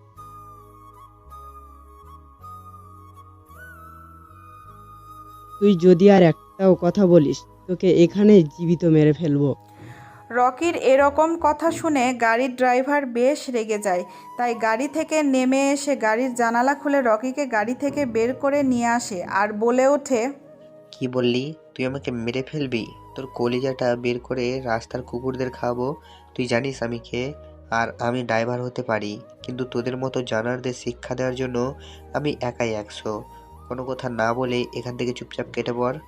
তুই যদি আর একটাও কথা বলিস, তোকে এখানেই জীবিত মেরে ফেলবো। রকির এরকম কথা শুনে গাড়ির ড্রাইভার বেশ রেগে যায়। তাই গাড়ি থেকে নেমে এসে গাড়ির জানালা খুলে রকিকে গাড়ি থেকে বের করে নিয়ে আসে আর বলে ওঠে, কি বললি? তুই আমাকে মেরে ফেলবি? তোর কলিজাটা বের করে রাস্তার কুকুরদের খাওয়াবো। তুই জানিস আমি কে? আর আমি ড্রাইভার হতে পারি, কিন্তু তোদের মতো জানারদের শিক্ষা দেওয়ার জন্য আমি একাই 100। কোনো কথা না বলে এখান থেকে চুপচাপ কেটে পড়।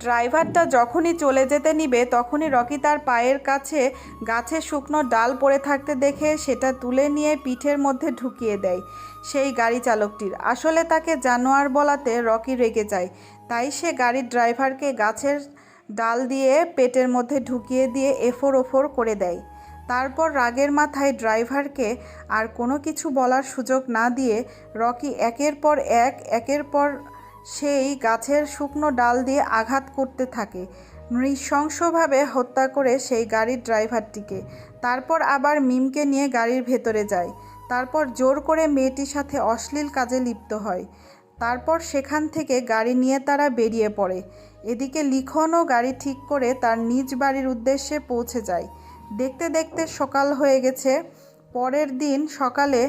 ড্রাইভারটা যখনই চলে যেতে নিবে তখনই রকি তার পায়ের কাছে গাছে শুকনো ডাল পড়ে থাকতে দেখে সেটা তুলে নিয়ে পিঠের মধ্যে ঢুকিয়ে দেয় সেই গাড়ি চালকটির। আসলে তাকে জানোয়ার বলাতে রকি রেগে যায়, তাই সে গাড়ির ড্রাইভারকে গাছের ডাল দিয়ে পেটের মধ্যে ঢুকিয়ে দিয়ে এফোর ওফোর করে দেয়। তারপর রাগের মাথায় ড্রাইভারকে আর কোনো কিছু বলার সুযোগ না দিয়ে রকি একের পর সেই গাছের শুকনো ডাল দিয়ে আঘাত করতে থাকে, নৃশংসভাবে হত্যা করে সেই গাড়ির ড্রাইভারটিকে। তারপর আবার মিমকে নিয়ে গাড়ির ভেতরে যায়। তারপর জোর করে মেয়েটির সাথে অশ্লীল কাজে লিপ্ত হয়। তারপর সেখান থেকে গাড়ি নিয়ে তারা বেরিয়ে পড়ে। এদিকে লিখনও গাড়ি ঠিক করে তার নিজ বাড়ির উদ্দেশ্যে পৌঁছে যায়। দেখতে দেখতে সকাল হয়ে গেছে। পরের দিন সকালে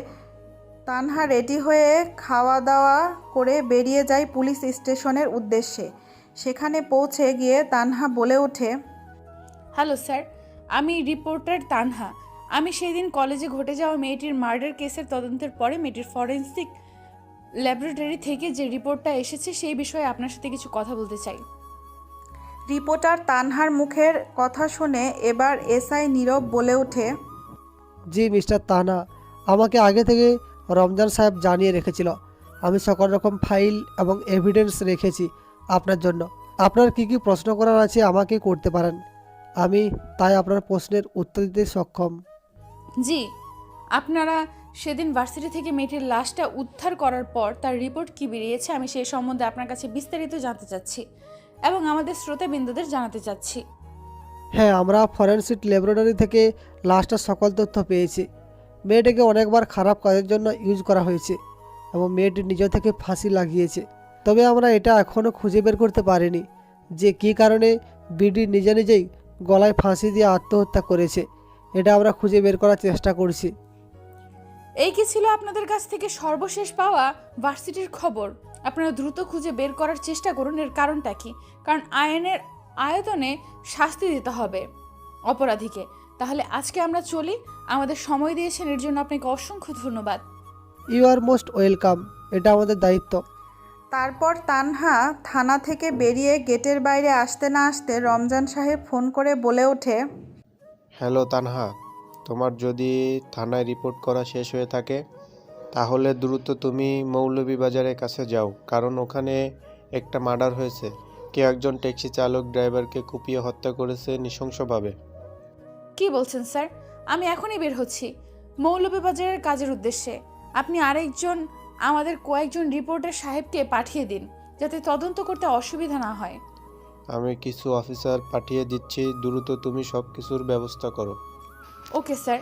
তানহা রেডি হয়ে খাওয়া দাওয়া করে বেরিয়ে যায় পুলিশ স্টেশনের উদ্দেশ্যে। সেখানে পৌঁছে গিয়ে তানহা বলে ওঠে, হ্যালো স্যার, আমি রিপোর্টার তানহা। আমি সেই দিন কলেজে ঘটে যাওয়া মেয়েটির মার্ডার কেসের তদন্তের পরে মেয়েটির ফরেন্সিক ল্যাবরেটরি থেকে যে রিপোর্টটা এসেছে সেই বিষয়ে আপনার সাথে কিছু কথা বলতে চাই। রিপোর্টার তানহার মুখের কথা শুনে এবার এসআই নীরব বলে ওঠে, জি মিস্টার তানা, আমাকে আগে থেকে রমজান সাহেব জানিয়ে রেখেছিল। আমি সকল রকম ফাইল এবং এভিডেন্স রেখেছি আপনার জন্য। আপনার কি কি প্রশ্ন করার আছে আমাকে করতে পারেন, আমি তাই আপনার প্রশ্নের উত্তর দিতে সক্ষম। জি, আপনারা সেদিন ভার্সিটি থেকে মেয়েটির লাশটা উদ্ধার করার পর তার রিপোর্ট কি বেরিয়েছে আমি সেই সম্বন্ধে আপনার কাছে বিস্তারিত জানতে চাচ্ছি এবং আমাদের শ্রোতাবৃন্দদের জানাতে চাচ্ছি। হ্যাঁ, আমরা ফরেনসিক ল্যাবরেটরি থেকে লাস্টের সকল তথ্য পেয়েছি। মেয়েটিকে অনেকবার খারাপ কাজের জন্য ইউজ করা হয়েছে এবং মেয়েটি নিজে থেকে ফাঁসি লাগিয়েছে। তবে আমরা এটা এখনও খুঁজে বের করতে পারিনি যে কী কারণে বিডি নিজেই গলায় ফাঁসি দিয়ে আত্মহত্যা করেছে। এটা আমরা খুঁজে বের করার চেষ্টা করছি। এই কি ছিল আপনাদের কাছ থেকে সর্বশেষ পাওয়া ভার্সিটির খবর? আপনারা দ্রুত খুঁজে বের করার চেষ্টা করুন এর কারণটা কি, কারণ আইনের আয়তনে শাস্তি দিতে হবে অপরাধীকে। তাহলে আজকে আমরা চলি। আমাদের সময় দিয়েছেন এর জন্য আপনাকে অসংখ্য ধন্যবাদ। ইউ আর মোস্ট ওয়েলকাম, এটা আমাদের দায়িত্ব। তারপর তানহা থানা থেকে বেরিয়ে গেটের বাইরে আসতে না আসতে রমজান সাহেব ফোন করে বলে ওঠে, হ্যালো তানহা, তোমার যদি থানায় রিপোর্ট করা শেষ হয়ে থাকে তাহলে দ্রুত তুমি মৌলভীবাজারের কাছে যাও, কারণ ওখানে একটা মার্ডার হয়েছে। কেউ একজন ট্যাক্সি চালক ড্রাইভারকে কুপিয়ে হত্যা করেছে নৃশংসভাবে। কি বলছেন স্যার? আমি এখনই বের হচ্ছি মৌলভীবাজারের কাজের উদ্দেশ্যে। আপনি আরেকজন আমাদের কয়েকজন রিপোর্টার সাহেবকে পাঠিয়ে দিন যাতে তদন্ত করতে অসুবিধা না হয়। আমি কিছু অফিসার পাঠিয়ে দিচ্ছি, দ্রুত তুমি সব কিছুর ব্যবস্থা করো। Okay sir.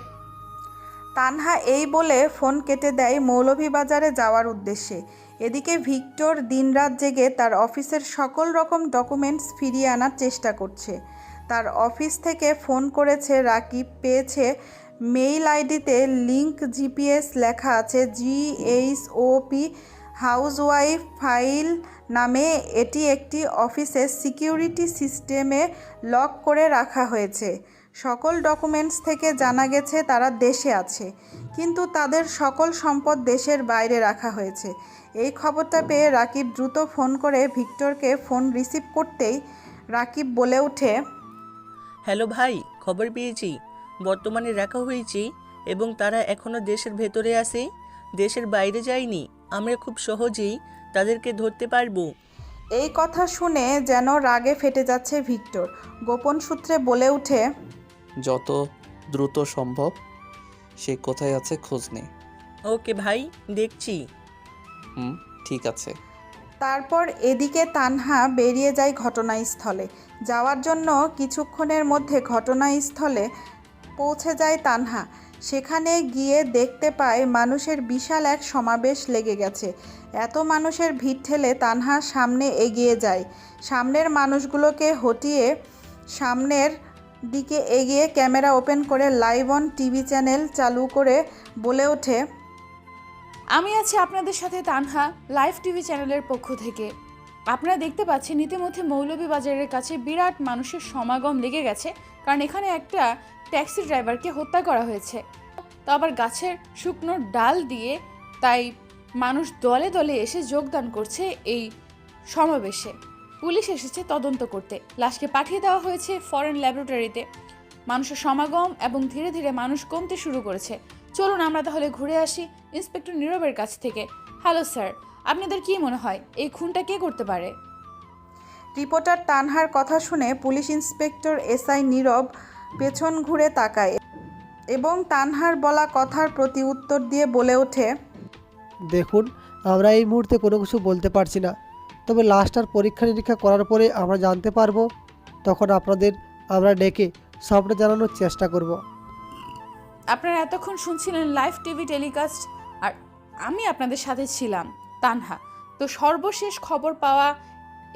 তানহা এই বলে ফোন কেটে দেয় মৌলভীবাজারে যাওয়ার উদ্দেশ্যে। এদিকে ভিক্টর দিনরাত জেগে তার অফিসের সকল রকম ডকুমেন্টস ফিরিয়ে আনার চেষ্টা করছে। তার অফিস থেকে ফোন করেছে রাকিব, পেয়েছে মেইল আইডিতে লিংক জিপিএস লেখা আছে GHOP হাউসওয়াইফ ফাইল নামে। এটি একটি অফিসের সিকিউরিটি সিস্টেমে লক করে রাখা হয়েছে। সকল ডকুমেন্টস থেকে জানা গেছে তারা দেশে আছে, কিন্তু তাদের সকল সম্পদ দেশের বাইরে রাখা হয়েছে। এই খবরটা পেয়ে রাকিব দ্রুত ফোন করে ভিক্টরকে ফোন রিসিভ করতেই রাকিব বলে ওঠে, হ্যালো ভাই, খবর পেয়েছি বর্তমানে রাখা হয়েছে এবং তারা এখনও দেশের ভেতরে আছে, দেশের বাইরে যায়নি। আমরা খুব সহজেই তাদেরকে ধরতে পারবো। এই কথা শুনে যেন রাগে ফেটে যাচ্ছে ভিক্টর। গোপন সূত্রে বলে ওঠে, যত দ্রুত সম্ভব সে কোথায় আছে খোঁজ নে। ওকে ভাই, দেখছি। ঠিক আছে। তারপর এদিকে তানহা বেরিয়ে যায় ঘটনাস্থলে। যাওয়ার জন্য কিছুক্ষণের মধ্যে ঘটনাস্থলে পৌঁছে যায় তানহা। সেখানে গিয়ে দেখতে পায় মানুষের বিশাল এক সমাবেশ লেগে গেছে। এত মানুষের ভিড় ঠেলে তানহা সামনে এগিয়ে যায়। সামনের মানুষগুলোকে হটিয়ে সামনের দিকে এগিয়ে ক্যামেরা ওপেন করে লাইভ অন টিভি চ্যানেল চালু করে বলে ওঠে, আমি আছি আপনাদের সাথে তানহা লাইভ টিভি চ্যানেলের পক্ষ থেকে। আপনারা দেখতে পাচ্ছেন ইতিমধ্যে মৌলভীবাজারের কাছে বিরাট মানুষের সমাগম লেগে গেছে, কারণ এখানে একটা ট্যাক্সি ড্রাইভারকে হত্যা করা হয়েছে, তো আবার গাছের শুকনো ডাল দিয়ে। তাই মানুষ দলে দলে এসে যোগদান করছে এই সমাবেশে। পুলিশ এসেছে তদন্ত করতে। লাশকে পাঠিয়ে দেওয়া হয়েছে ফরেন ল্যাবরেটরিতে। মানুষের সমাগম এবং ধীরে ধীরে মানুষ কমতে শুরু করেছে। চলুন আমরা তাহলে ঘুরে আসি ইন্সপেক্টর নীরবের কাছ থেকে। হ্যালো স্যার, আপনাদের কি মনে হয় এই খুনটা কে করতে পারে? রিপোর্টার তানহার কথা শুনে পুলিশ ইন্সপেক্টর SI নীরব পেছন ঘুরে তাকায় এবং তানহার বলা কথার প্রতি উত্তর দিয়ে বলে ওঠে, দেখুন, আমরা এই মুহূর্তে কোনো কিছু বলতে পারছি না, তবে লাস্ট আর পরীক্ষা নিরীক্ষা করার পরে আমরা জানতে পারবো, তখন আপনাদের আমরা ডেকে সবটা জানানোর চেষ্টা করব। আপনারা এতক্ষণ শুনছিলেন লাইভ টিভি টেলিকাস্ট, আর আমি আপনাদের সাথে ছিলাম তানহা। তো সর্বশেষ খবর পাওয়া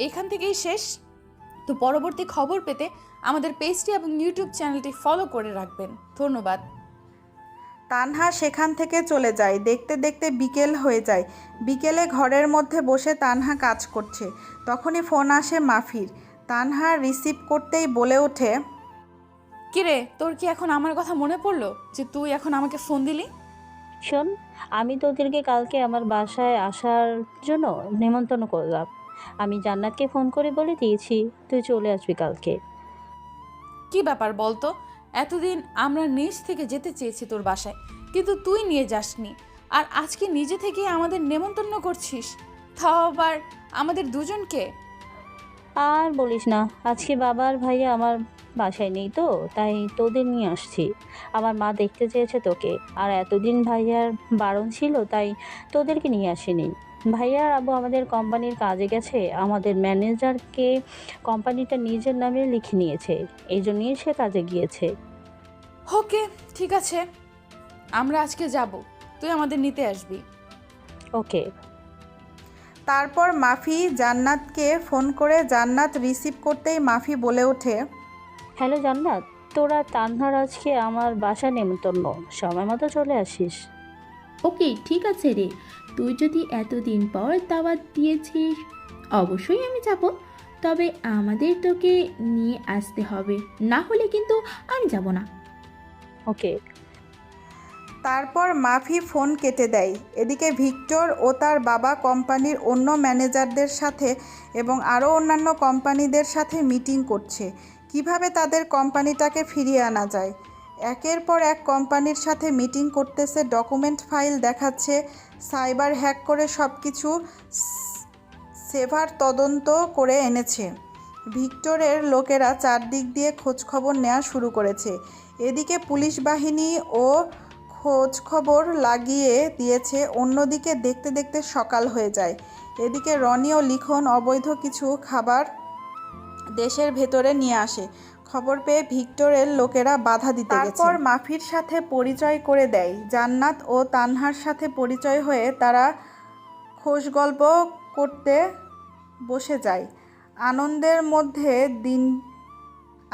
এখান থেকেই শেষ। তো পরবর্তী খবর পেতে আমাদের পেজটি এবং ইউটিউব চ্যানেলটি ফলো করে রাখবেন। ধন্যবাদ। তানহা সেখান থেকে চলে যায়। দেখতে দেখতে বিকেল হয়ে যায়। বিকেলে ঘরের মধ্যে বসে তানহা কাজ করছে, তখনই ফোন আসে মাফির। তানহা রিসিভ করতেই বলে ওঠে, কিরে, তোর কি এখন আমার কথা মনে পড়লো যে তুই এখন আমাকে ফোন দিলি? শোন, আমি তোদেরকে কালকে আমার বাসায় আসার জন্য নেমন্তন্ন করলাম। আমি জান্নাতকে ফোন করে বলে দিয়েছি তুই চলে আসবি কালকে। কি ব্যাপার বলতো? এতদিন আমরা নিজ থেকে যেতে চেয়েছি তোর বাসায়, কিন্তু তুই নিয়ে যাসনি, আর আজকে নিজে থেকে আমাদের নেমন্তন্ন করছিস, তাও আবার আমাদের দুজনকে। আর বলিস না, আজকে বাবার ভাইয়া আমার বাসায় নেই, তো তাই তোদের নিয়ে আসছি। আমার মা দেখতে চেয়েছে তোকে, আর এতদিন ভাইয়ার বারণ ছিল, তাই তোদেরকে নিয়ে আসেনি। ভাইয়ার আব্বু আমাদের কোম্পানির কাজে গেছে, আমাদের ম্যানেজারকে কোম্পানিটা নিজের নামে লিখে নিয়েছে, এই জন্যই সে কাজে গিয়েছে। ওকে, ঠিক আছে, আমরা আজকে যাব, তুই আমাদের নিতে আসবি। ওকে। তারপর মাফি জান্নাতকে ফোন করে। জান্নাত রিসিভ করতেই মাফি বলে ওঠে, হ্যালো জান্নাত, তোরা তানহার আজকে আমার বাসা নেমন্তন্ন, সময় মতো চলে আসিস। ওকে, ঠিক আছে রে, তুই যদি এতদিন পর দাওয়াত দিয়েছিস অবশ্যই আমি যাব, তবে আমাদের তোকে নিয়ে আসতে হবে, না হলে কিন্তু আমি যাব না। ওকে। তারপর মাফি ফোন কেটে দেয়। এদিকে ভিক্টর ও তার বাবা কোম্পানির অন্য ম্যানেজারদের সাথে এবং আরও অন্যান্য কোম্পানিদের সাথে মিটিং করছে, কিভাবে তাদের কোম্পানিটাকে ফিরিয়ে আনা যায়। একের পর এক কোম্পানির সাথে মিটিং করতেছে, ডকুমেন্ট ফাইল দেখাচ্ছে, সাইবার হ্যাক করে সব কিছু সেভার তদন্ত করে এনেছে। ভিক্টরের লোকেরা চারদিক দিয়ে খোঁজখবর নেওয়া শুরু করেছে। এদিকে পুলিশ বাহিনী ও খোঁজ খবর লাগিয়ে দিয়েছে। অন্যদিকে দেখতে দেখতে সকাল হয়ে যায়। এদিকে রনি ও লিখন অবৈধ কিছু খাবার দেশের ভেতরে নিয়ে আসে। খবর পেয়ে ভিক্টরের লোকেরা বাধা দিতে গেছে। তারপর মাফির সাথে পরিচয় করে দেয়। জান্নাত ও তানহার সাথে পরিচয় হয়ে তারা খোশ গল্প করতে বসে যায়।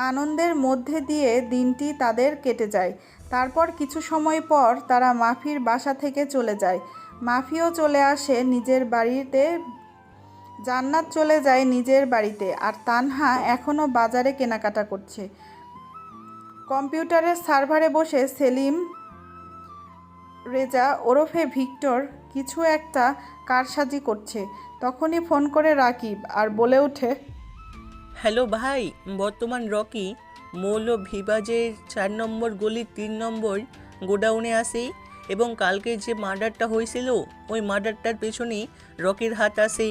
আনন্দের মধ্যে দিয়ে দিনটি তাদের কেটে যায়। তারপর কিছু সময় পর তারা মাফির বাসা থেকে চলে যায়। মাফিও চলে আসে নিজের বাড়িতে, জান্নাত চলে যায় নিজের বাড়িতে, আর তানহা এখনও বাজারে কেনাকাটা করছে। কম্পিউটারের সার্ভারে বসে সেলিম রেজা ওরফে ভিক্টর কিছু একটা কারসাজি করছে। তখনই ফোন করে রাকিব আর বলে ওঠে, হ্যালো ভাই, বর্তমান রকি মৌলভীবাজের 4 নম্বর গলির 3 নম্বর গোডাউনে আসে, এবং কালকে যে মার্ডারটা হয়েছিল ওই মার্ডারটার পেছনে রকির হাত আছে।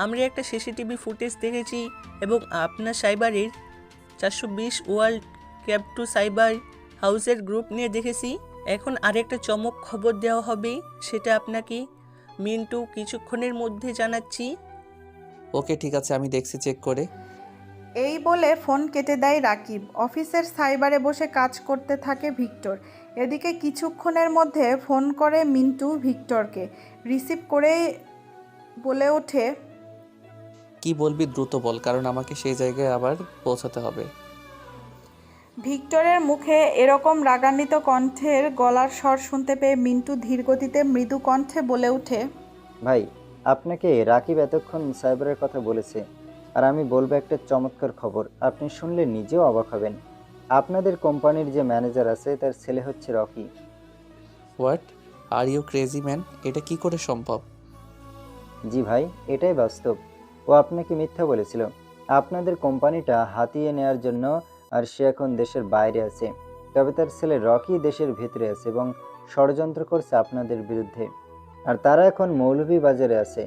আমরা একটা সিসিটিভি ফুটেজ দেখেছি এবং আপনার সাইবারের 420 ওয়ার্ল্ড ক্যাব টু সাইবার হাউসের গ্রুপ নিয়ে দেখেছি। এখন আরেকটা চমক খবর দেওয়া হবে, সেটা আপনাকে মিন্টু কিছুক্ষণের মধ্যে জানাচ্ছি। ওকে, ঠিক আছে, আমি দেখছি চেক করে। এই বলে ফোন কেটে দেয় রাকিব। অফিসের সাইবারে বসে কাজ করতে থাকে ভিক্টর। এদিকে কিছুক্ষণের মধ্যে ফোন করে মিন্টু ভিক্টরকে। রিসিভ করেই বলে ওঠে, কি বলবি দ্রুত বল, কারণ আমাকে সেই জায়গায় আবার পৌঁছাতে হবে। ভিক্টরের মুখে এরকম রাগান্বিত কণ্ঠের গলার স্বর শুনতে পেয়ে মিন্টু ধীরগতিতে মৃদু কণ্ঠে বলে ওঠে, ভাই, আপনাকে রাকিব এতক্ষণ সাইবারের কথা বলেছে, আর আমি বলবো একটা চমৎকার খবর, আপনি শুনলে নিজেও অবাক হবেন। আপনাদের কোম্পানির যে ম্যানেজার আছে তার ছেলে হচ্ছে Rocky. What are you crazy man, এটা কি করে সম্ভব? জি ভাই, এটাই বাস্তব। ও আপনাকে মিথ্যা বলেছিল আপনাদের কোম্পানিটা হাতিয়ে নেওয়ার জন্য, আর সে এখন দেশের বাইরে আছে। তবে তার ছেলে রকি দেশের ভিতরে আছে এবং ষড়যন্ত্র করছে আপনাদের বিরুদ্ধে, আর তারা এখন মৌলভীবাজারে আছে।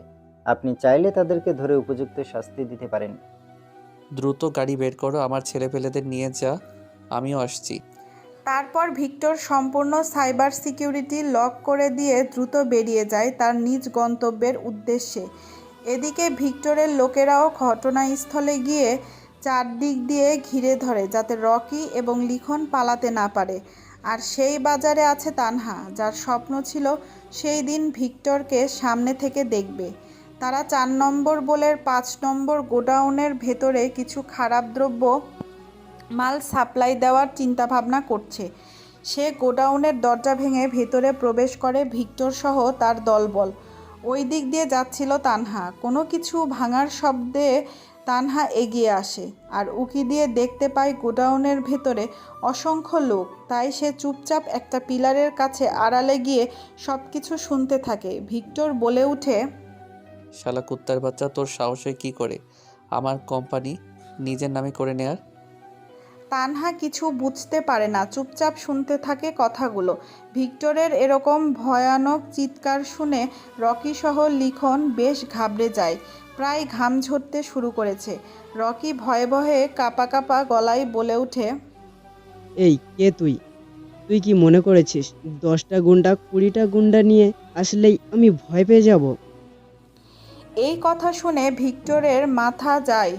আপনি চাইলে তাদেরকে ধরে উপযুক্ত শাস্তি দিতে পারেন। দ্রুত গাড়ি বের করো, আমার ছেলেপেলেদের নিয়ে যা, আমিও আসছি। তারপর ভিক্টর সম্পূর্ণ সাইবার সিকিউরিটি লক করে দিয়ে দ্রুত বেরিয়ে যায় তার নিজ গন্তব্যের উদ্দেশ্যে। এদিকে ভিক্টরের লোকেরাও ঘটনাস্থলে গিয়ে চারদিক দিয়ে ঘিরে ধরে যাতে রকি এবং লিখন পালাতে না পারে। আর সেই বাজারে আছে তানহা, যার স্বপ্ন ছিল সেই দিন ভিক্টরকে সামনে থেকে দেখবে। তারা 4 নম্বর বোলের 5 নম্বর গোডাউনের ভেতরে কিছু খারাপ দ্রব্য মাল সাপ্লাই দেওয়ার চিন্তাভাবনা করছে। সে গোডাউনের দরজা ভেঙে ভেতরে প্রবেশ করে ভিক্টর সহ তার দলবল। ওই দিক দিয়ে যাচ্ছিল তানহা। কোনো কিছু ভাঙার শব্দে তানহা এগিয়ে আসে আর উকি দিয়ে দেখতে পায় গোডাউনের ভেতরে অসংখ্য লোক। তাই সে চুপচাপ একটা পিলারের কাছে আড়ালে গিয়ে সব কিছু শুনতে থাকে। ভিক্টর বলে ওঠে, শালা কুত্তার বাচ্চা, তোর সাহসে কি করে আমার কোম্পানি নিজের নামে করে নেয়ার? তানহা কিছু বুঝতে পারে না, চুপচাপ শুনতে থাকে কথাগুলো। ভিক্টরের এরকম ভয়ানক চিৎকার শুনে রকি সহ লিখন বেশ ঘাবড়ে যায়, প্রায় ঘাম ঝরতে শুরু করেছে। রকি ভয়ে ভয়ে কাঁপা কাঁপা গলায় বলে ওঠে, এই কে তুই? তুই কি মনে করেছিস 10টা গুন্ডা 20টা গুন্ডা নিয়ে আসলেই আমি ভয় পেয়ে যাব? এই কথা শুনে ভিক্টরের মাথা যায়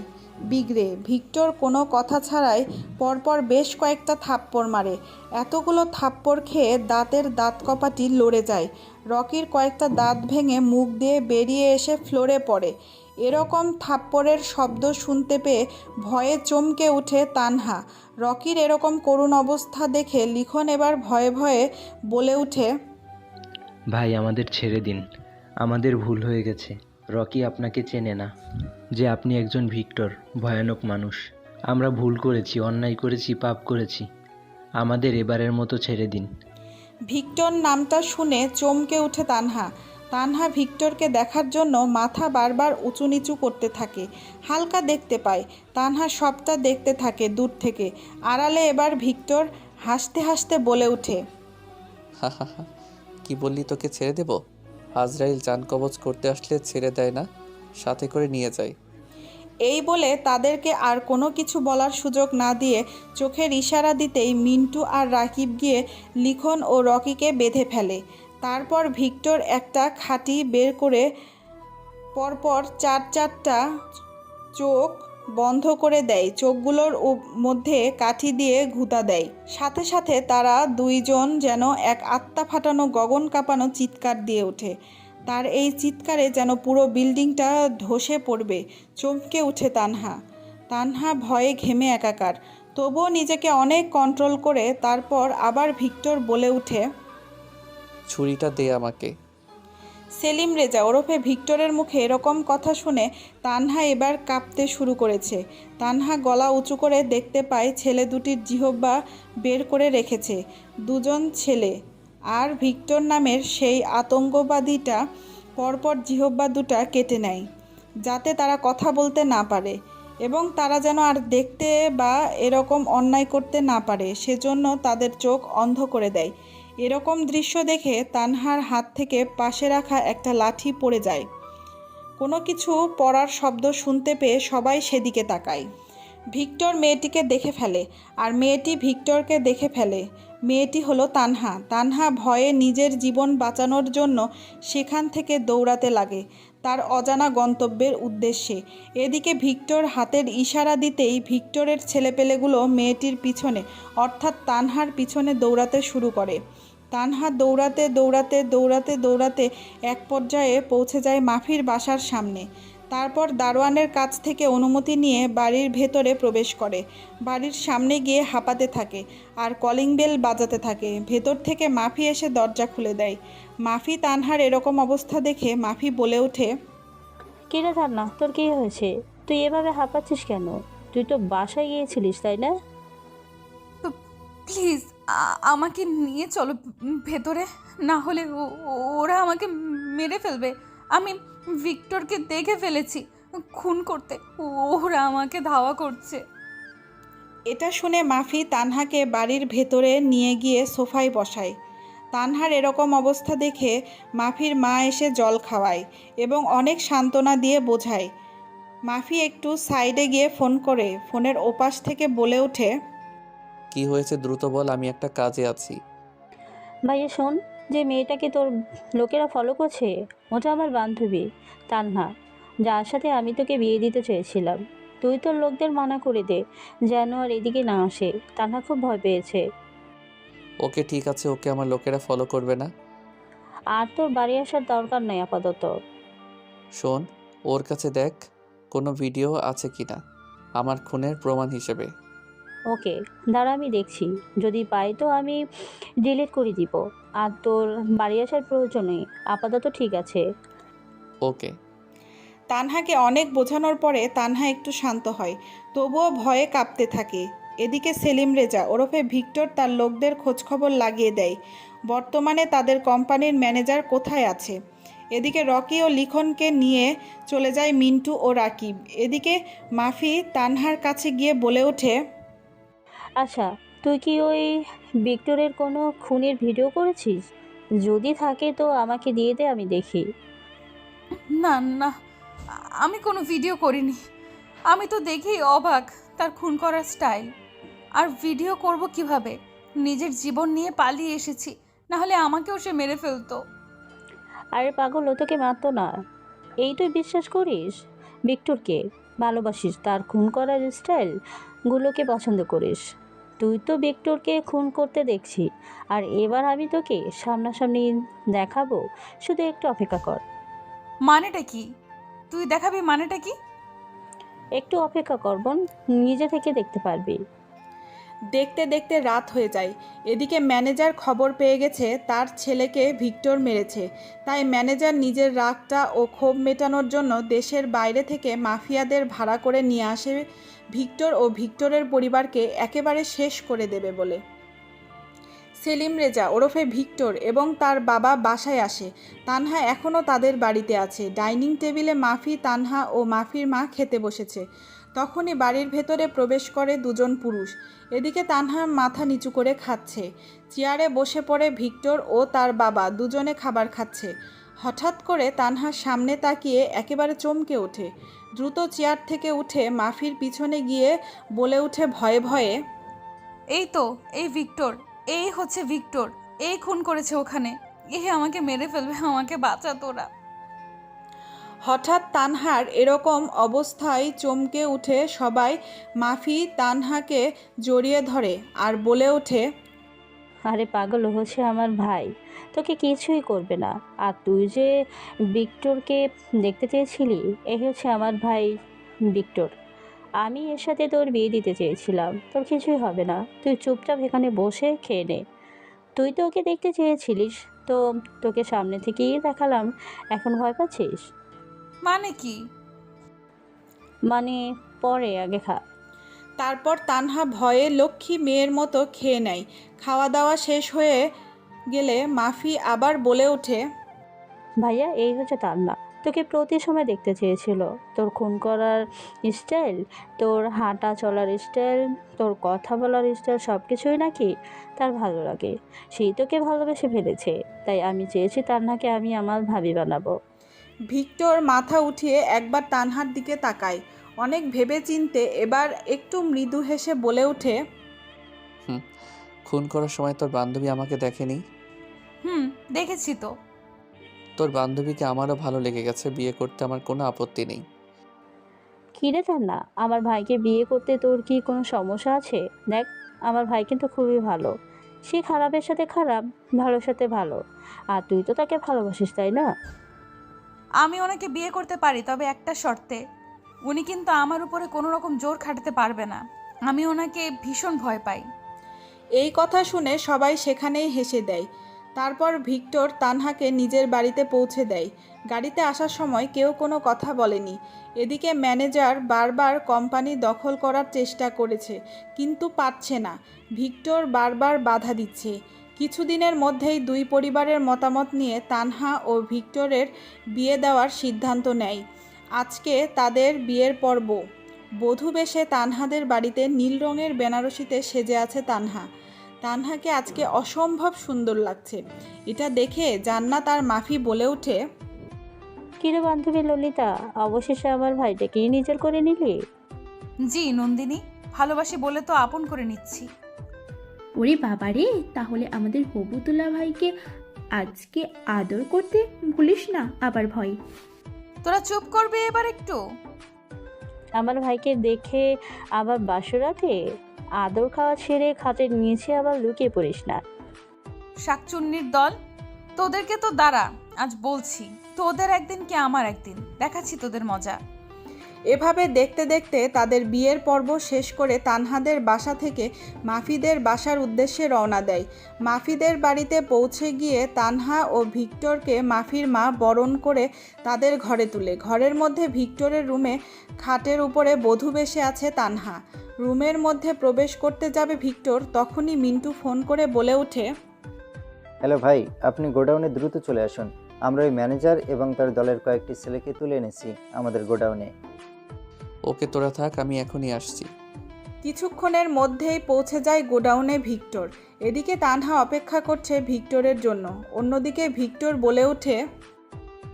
বিগড়ে। ভিক্টর কোনো কথা ছাড়াই পরপর বেশ কয়েকটা থাপ্পড় মারে। এতগুলো থাপ্পড় খেয়ে দাঁতের দাঁত কপাটি লড়ে যায়। রকির কয়েকটা দাঁত ভেঙে মুখ দিয়ে বেরিয়ে এসে ফ্লোরে পড়ে। এরকম থাপ্পড়ের শব্দ শুনতে পেয়ে ভয়ে চমকে ওঠে তানহা। রকির এরকম করুণ অবস্থা দেখে লিখন এবার ভয়ে ভয়ে বলে ওঠে, ভাই আমাদের ছেড়ে দিন, আমাদের ভুল হয়ে গেছে। রকি আপনাকে চেনে না যে আপনি একজন ভিক্টর, ভয়ানক মানুষ। আমরা ভুল করেছি, অন্যায় করেছি, পাপ করেছি। আমাদের এবারের মতো ছেড়ে দিন। ভিক্টর নামটা শুনে চমকে ওঠে তানহা। তানহা ভিক্টরকে দেখার জন্য মাথা বারবার উঁচু নিচু করতে থাকে। হালকা দেখতে পায়। তানহা সবটা দেখতে থাকে দূর থেকে। আড়ালে এবার ভিক্টর হাসতে হাসতে বলে ওঠে, হা হা হা, কি বললি তোকে ছেড়ে দেব? আজরাইল জান কবজ করতে আসলে ছেড়ে দেয় না, সাথে করে নিয়ে যায়। এই বলে তাদেরকে আর কোনো কিছু বলার সুযোগ না দিয়ে চোখের ইশারা দিতেই মিন্টু আর রাকিব গিয়ে লিখন ও রকিকে বেঁধে ফেলে। তারপর ভিক্টর একটা খাঁটি বের করে পরপর 4টা চোখ বন্ধ করে দেয়। চোখগুলোর মধ্যে কাঠি দিয়ে ঘুঁতা দেয়। সাথে সাথে তারা দুইজন যেন এক আত্মা ফাটানো গগন কাঁপানো চিৎকার দিয়ে ওঠে। তার এই চিৎকারে যেন পুরো বিল্ডিংটা ধসে পড়বে। চমকে উঠে তানহা ভয়ে ঘেমে একাকার। তবুও নিজেকে অনেক কন্ট্রোল করে তারপর আবার ভিক্টর বলে ওঠে, ছুরিটা দে আমাকে। সেলিম রেজা ওরফে ভিক্টরের মুখে এরকম কথা শুনে তানহা এবার কাঁপতে শুরু করেছে। তানহা গলা উঁচু করে দেখতে পায় ছেলে দুটির জিহ্বা বের করে রেখেছে। দুজন ছেলে আর ভিক্টর নামের সেই আতঙ্কবাদীটা পরপর জিহ্বা দুটা কেটে নেয়, যাতে তারা কথা বলতে না পারে এবং তারা যেন আর দেখতে বা এরকম অন্যায় করতে না পারে, সেজন্য তাদের চোখ অন্ধ করে দেয়। এরকম দৃশ্য দেখে তানহার হাত থেকে পাশে রাখা একটা লাঠি পড়ে যায়। কোনো কিছু পড়ার শব্দ শুনতে পেয়ে সবাই সেদিকে তাকায়। ভিক্টর মেয়েটিকে দেখে ফেলে আর মেয়েটি ভিক্টরকে দেখে ফেলে। মেয়েটি হলো তানহা। তানহা ভয়ে নিজের জীবন বাঁচানোর জন্য সেখান থেকে দৌড়াতে লাগে তার অজানা গন্তব্যের উদ্দেশ্যে। এদিকে ভিক্টর হাতের ইশারা দিতেই ভিক্টরের ছেলেপেলেগুলো মেয়েটির পিছনে অর্থাৎ তানহার পিছনে দৌড়াতে শুরু করে। তানহা দৌড়াতে দৌড়াতে দৌড়াতে দৌড়াতে এক পর্যায়ে পৌঁছে যায় মাফির বাসার সামনে। তারপর দারোয়ানের কাছ থেকে অনুমতি নিয়ে বাড়ির ভেতরে প্রবেশ করে। বাড়ির সামনে গিয়ে হাঁপাতে থাকে আর কলিং বেল বাজাতে থাকে। ভেতর থেকে মাফি এসে দরজা খুলে দেয়। মাফি তানহার এরকম অবস্থা দেখে মাফি বলে ওঠে, কিরে ধান্না, তোর কি হয়েছে? তুই এভাবে হাঁপাচ্ছিস কেন? তুই তো বাসায় গিয়েছিলিস, তাই না? প্লিজ আমাকে নিয়ে চলো ভেতরে, না হলে ওরা আমাকে মেরে ফেলবে। আমি ভিক্টরকে দেখে ফেলেছি খুন করতে, ওরা আমাকে ধাওয়া করছে। এটা শুনে মাফি তানহাকে বাড়ির ভেতরে নিয়ে গিয়ে সোফায় বসায়। তানহার এরকম অবস্থা দেখে মাফির মা এসে জল খাওয়ায় এবং অনেক সান্ত্বনা দিয়ে বোঝায়। মাফি একটু সাইডে গিয়ে ফোন করে ফোনের ওপাশ থেকে বলে ওঠে, কি হয়েছে দ্রুত বল, আমি একটা কাজে আছি। ভাইয়া শোন, যে মেয়েটাকে তোর লোকেরা ফলো করছে ওটা আমার বান্ধবী তান্হা, যার সাথে আমি তোকে বিয়ে দিতে চেয়েছিলাম। তুই তোর লোকদের মানা করে দে যেন আর এদিকে না আসে। তান্হা খুব ভয় পেয়েছে। ওকে ঠিক আছে, ওকে আমার লোকেরা ফলো করবে না। আর তোর বাড়ি আসার দরকার নাই আপাতত। শোন, ওর কাছে দেখ কোনো ভিডিও আছে কিনা আমার খুনের প্রমাণ হিসেবে। ওকে, দাঁড়া আমি দেখছি, যদি পাই তো আমি ডিলিট করে দিব। আর তোর বাড়ি আসার প্রয়োজন নেই, আপাতত ঠিক আছে। ওকে। তানহাকে অনেক বোঝানোর পরে তানহা একটু শান্ত হয়, তবুও ভয়ে কাঁপতে থাকে। এদিকে সেলিম রেজা ওরফে ভিক্টর তার লোকদের খোঁজখবর লাগিয়ে দেয় বর্তমানে তাদের কোম্পানির ম্যানেজার কোথায় আছে। এদিকে রকি ও লিখনকে নিয়ে চলে যায় মিন্টু ও রাকিব। এদিকে মাফি তানহার কাছে গিয়ে বলে ওঠে, আচ্ছা, তুই কি ওই ভিক্টরের কোনো খুনের ভিডিও করেছিস? যদি থাকে তো আমাকে দিয়ে দে, আমি দেখি। না না, আমি কোনো ভিডিও করিনি। আমি তো দেখেই অবাক তার খুন করার স্টাইল। আর ভিডিও করব কিভাবে? নিজের জীবন নিয়ে পালিয়ে এসেছি, না হলে আমাকেও সে মেরে ফেলতো। আরে পাগল, ও তোকে মারতো না। এই তুই বিশ্বাস করিস? ভিক্টরকে ভালোবাসিস, তার খুন করার স্টাইলগুলোকে পছন্দ করিস। তুই তো ভিক্টরকে খুন করতে দেখছি, আর এবার আমি তোকে সামনাসামনি দেখাবো। শুধু একটু অপেক্ষা কর। মানেটা কি? তুই দেখাবি মানেটা কি? একটু অপেক্ষা কর বোন, নিজে থেকে দেখতে পারবি। দেখতে দেখতে রাত হয়ে যায়। এদিকে ম্যানেজার খবর পেয়ে গেছে তার ছেলেকে ভিক্টর মেরেছে। তাই ম্যানেজার নিজের রাগটা ও ক্ষোভ মেটানোর জন্য দেশের বাইরে থেকে মাফিয়াদের ভাড়া করে নিয়ে আসে ভিক্টর ও ভিক্টরের পরিবারকে একেবারে শেষ করে দেবে বলে। সেলিম রেজা ওরফে ভিক্টর এবং তার বাবা বাসায় আসে। তানহা এখনও তাদের বাড়িতে আছে। ডাইনিং টেবিলে মাফি, তানহা ও মাফির মা খেতে বসেছে। তখনই বাড়ির ভেতরে প্রবেশ করে দুজন পুরুষ। এদিকে তানহা মাথা নিচু করে খাচ্ছে। চেয়ারে বসে পড়ে ভিক্টর ও তার বাবা, দুজনে খাবার খাচ্ছে। হঠাৎ করে তানহার সামনে তাকিয়ে একেবারে চমকে ওঠে। দ্রুত চেয়ার থেকে উঠে মাফির পিছনে গিয়ে বলে ওঠে ভয়ে ভয়ে, এই তো, এই ভিক্টর, এই হচ্ছে ভিক্টর, এই খুন করেছে ওখানে। আমাকে মেরে ফেলবে, আমাকে বাঁচা তোরা। হঠাৎ তানহার এরকম অবস্থায় চমকে উঠে সবাই। মাফি তানহাকে জড়িয়ে ধরে আর বলে ওঠে, আরে পাগল, হচ্ছে আমার ভাই, তোকে কিছুই করবে না। আর তুই যে ভিক্টরকে দেখতে চেয়েছিলি, এই হচ্ছে আমার ভাই ভিক্টর। আমি এর সাথে তোর বিয়ে দিতে চেয়েছিলাম, তোর কিছুই হবে না। তুই চুপচাপ এখানে বসে খেয়ে নে। তুই তো ওকে দেখতে চেয়েছিলিস, তো তোকে সামনে থেকেই দেখালাম। এখন ভয় পাচ্ছিস? মানে কি? মানে পরে আগে খা। তারপর তানহা ভয়ে লক্ষ্মী মেয়ের মতো খেয়ে নেয়। খাওয়া দাওয়া শেষ হয়ে গেলে মাফি আবার বলে ওঠে, ভাইয়া, এই হচ্ছে তান্না, তোকে প্রতি সময় দেখতে চেয়েছিল। তোর খুন করার স্টাইল, তোর হাঁটা চলার স্টাইল, তোর কথা বলার স্টাইল, সব কিছুই নাকি তার ভালো লাগে। সেই তোকে ভালোবেসে ফেলেছে। তাই আমি চেয়েছি তান্নাকে আমি আমার ভাবি বানাবো। ভিক্টর মাথা উঠিয়ে একবার তানহার দিকে তাকায়। অনেক ভেবে চিনতে এবার একটু মৃদু হেসে বলে ওঠে, খুন করার সময় তোর বান্ধবী আমাকে দেখেনি? দেখেছি তো। তোর বান্ধবীকে আমারও ভালো লেগে গেছে, বিয়ে করতে আমার কোনো আপত্তি নেই। কিরে তান্না, আমার ভাইকে বিয়ে করতে তোর কি কোনো সমস্যা আছে? দেখ, আমার ভাই কিন্তু খুবই ভালো। সে খারাপের সাথে খারাপ, ভালোর সাথে ভালো। আর তুই তো তাকে ভালোবাসিস, তাই না? আমি ওনাকে বিয়ে করতে পারি, তবে একটা শর্তে। উনি কিন্তু আমার উপরে কোনো রকম জোর খাটাতে পারবে না। আমি ওনাকে ভীষণ ভয় পাই। এই কথা শুনে সবাই সেখানেই হেসে দেয়। তারপর ভিক্টর তানহাকে নিজের বাড়িতে পৌঁছে দেয়। গাড়িতে আসার সময় কেউ কোনো কথা বলেনি। এদিকে ম্যানেজার বারবার কোম্পানি দখল করার চেষ্টা করেছে, কিন্তু পারছে না। ভিক্টর বারবার বাধা দিচ্ছে। কিছুদিনের মধ্যেই দুই পরিবারের মতামত নিয়ে তানহা ও ভিক্টরের বিয়ে দেওয়ার সিদ্ধান্ত নেয়। আজকে তাদের বিয়ের পর্ব। বধূ বেশে তানহাদের বাড়িতে নীল রঙের বেনারসিতে সেজে আছে তানহা। তানহাকে আজকে অসম্ভব সুন্দর লাগছে। এটা দেখে জান্নাত আর মাফি বলে ওঠে, কিরে বান্ধবী ললিতা, অবশেষে আমার ভাইটাকেই নিজের করে নিলি? জি নন্দিনী, ভালোবাসি বলে তো আপন করে নিচ্ছি। ওরে বাবারে, তাহলে আমাদের হবুতুল্লা ভাইকে আজকে আদর করতে ভুলিস না আবার ভয়। তোরা চুপ করবে এবার একটু। আমার ভাইকে দেখে আবার বাসরাতে আদর খাওয়া ছেড়ে খাটে নিয়েছে, আবার লুকিয়ে পড়িস না। শাকচুন্নির দল, তোদেরকে তো দাঁড়া, আজ বলছি, তোদের একদিন কি আমার একদিন, দেখাচ্ছি তোদের মজা। এভাবে দেখতে দেখতে তাদের বিয়ের পর্ব শেষ করে তানহাদের বাসা থেকে মাফিদের বাসার উদ্দেশ্যে রওনা দেয়। মাফিদের বাড়িতে পৌঁছে গিয়ে তানহা ও ভিক্টরকে মাফির মা বরণ করে তাদের ঘরে তুলে। ঘরের মধ্যে ভিক্টরের রুমে খাটের উপরে বধূ বেশে আছে তানহা। রুমের মধ্যে প্রবেশ করতে যাবে ভিক্টর, তখনই মিন্টু ফোন করে বলে ওঠে, হ্যালো ভাই, আপনি গোডাউনে দ্রুত চলে আসুন। আমরা ওই ম্যানেজার এবং তার দলের কয়েকটি ছেলেকে তুলে এনেছি আমাদের গোডাউনে। ওকে তোরা থাক, আমি এখনই আসছি। কিছুক্ষণের মধ্যেই পৌঁছে যায় গোডাউনে ভিক্টর। এদিকে তানহা অপেক্ষা করছে ভিক্টরের জন্য। অন্যদিকে ভিক্টর বলে ওঠে,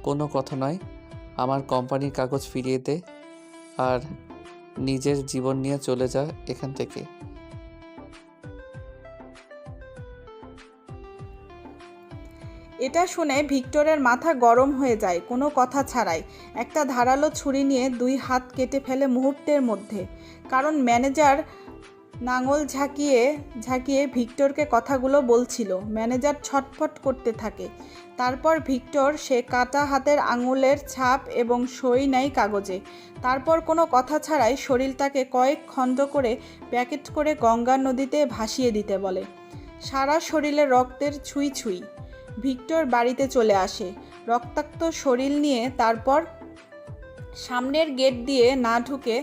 কোনো কথা নয়, আমার কোম্পানির কাগজ ফিরিয়ে দে আর নিজের জীবন নিয়ে চলে যা এখান থেকে। এটা শুনে ভিক্টরের মাথা গরম হয়ে যায় কোনো কথা ছাড়াই। একটা ধারালো ছুরি নিয়ে 2 হাত কেটে ফেলে মুহূর্তের মধ্যে। কারণ ম্যানেজার নাঙল ঝাঁকিয়ে ঝাঁকিয়ে ভিক্টরকে কথাগুলো বলছিল। ম্যানেজার ছটফট করতে থাকে। তারপর ভিক্টর সে কাটা হাতের আঙুলের ছাপ এবং সই নেয় কাগজে। তারপর কোনো কথা ছাড়াই শরীরটাকে কয়েক খণ্ড করে প্যাকেট করে গঙ্গা নদীতে ভাসিয়ে দিতে বলে। সারা শরীরে রক্তের ছুঁই ছুঁই। ভিক্টর বাড়িতে চলে আসে রক্তাক্ত শরীর নিয়ে। তারপর সামনের গেট দিয়ে না ঢুকে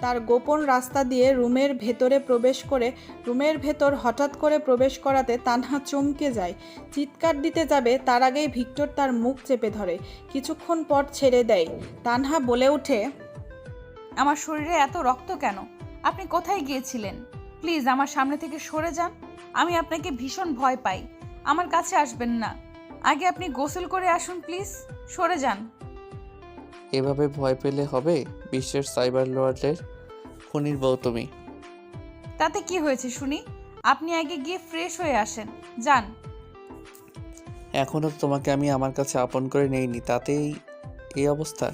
তার গোপন রাস্তা দিয়ে রুমের ভেতরে প্রবেশ করে রুমের ভেতর হঠাৎ করে প্রবেশ করাতে তানহা চমকে যায়। চিৎকার দিতে যাবে তার আগেই ভিক্টর তার মুখ চেপে ধরে। কিছুক্ষণ পর ছেড়ে দেয়। তানহা বলে ওঠে, আমার শরীরে এত রক্ত কেন? আপনি কোথায় গিয়েছিলেন? প্লিজ আমার সামনে থেকে সরে যান। আমি আপনাকে ভীষণ ভয় পাই। আমার কাছে আসবেন না। আগে আপনি গোসল করে আসুন প্লিজ। সরে যান। এভাবে ভয় পেলে হবে? বিশ্বের সাইবার লর্ডের খুনির বউ তুমি। তাতে কি হয়েছে শুনি? আপনি আগে গিয়ে ফ্রেশ হয়ে আসেন, যান। এখনও তোমাকে আমি আমার কাছে আপন করে নেইনি, তাতেই এই অবস্থা।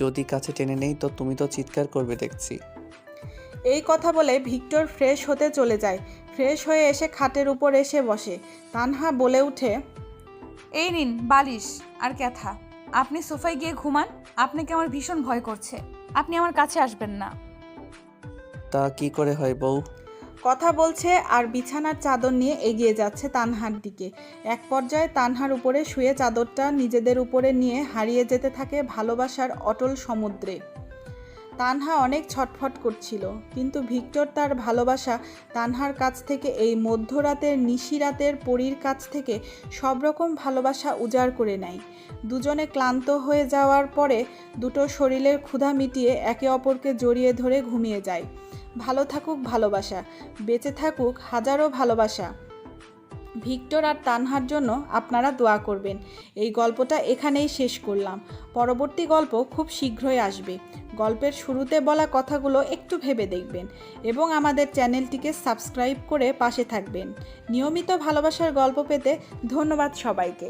যদি কাছে টেনে নেই তো তুমি তো চিৎকার করবে দেখছি। এই কথা বলে ভিক্টর ফ্রেশ হতে চলে যায়। ফ্রেশ হয়ে এসে খাটের উপর এসে বসে। তানহা বলে ওঠে, এই নিন বালিশ আর ক্যাথা। আপনি সোফায় গিয়ে ঘুমান। আপনাকে আমার ভীষণ ভয় করছে। আপনি আমার কাছে আসবেন না। তা কি করে হয় বউ? কথা বলছে আর বিছানার চাদর নিয়ে এগিয়ে যাচ্ছে তানহার দিকে। এক পর্যায়ে তানহার উপরে শুয়ে চাদরটা নিজেদের উপরে নিয়ে হারিয়ে যেতে থাকে ভালোবাসার অটল সমুদ্রে। তানহা অনেক ছটফট করছিল, কিন্তু ভিক্টর তার ভালোবাসা তানহার কাছ থেকে, এই মধ্যরাতের নিশিরাতের পরীর কাছ থেকে সব রকম ভালোবাসা উজাড় করে নেয়। দুজনে ক্লান্ত হয়ে যাওয়ার পরে দুটো শরীরের ক্ষুধা মিটিয়ে একে অপরকে জড়িয়ে ধরে ঘুমিয়ে যায়। ভালো থাকুক ভালোবাসা, বেঁচে থাকুক হাজারো ভালোবাসা। ভিক্টর আর তানহার জন্য আপনারা দোয়া করবেন। এই গল্পটা এখানেই শেষ করলাম। পরবর্তী গল্প খুব শীঘ্রই আসবে। গল্পের শুরুতে বলা কথাগুলো একটু ভেবে দেখবেন এবং আমাদের চ্যানেলটিকে সাবস্ক্রাইব করে পাশে থাকবেন। নিয়মিত ভালোবাসার গল্প পেতে ধন্যবাদ সবাইকে।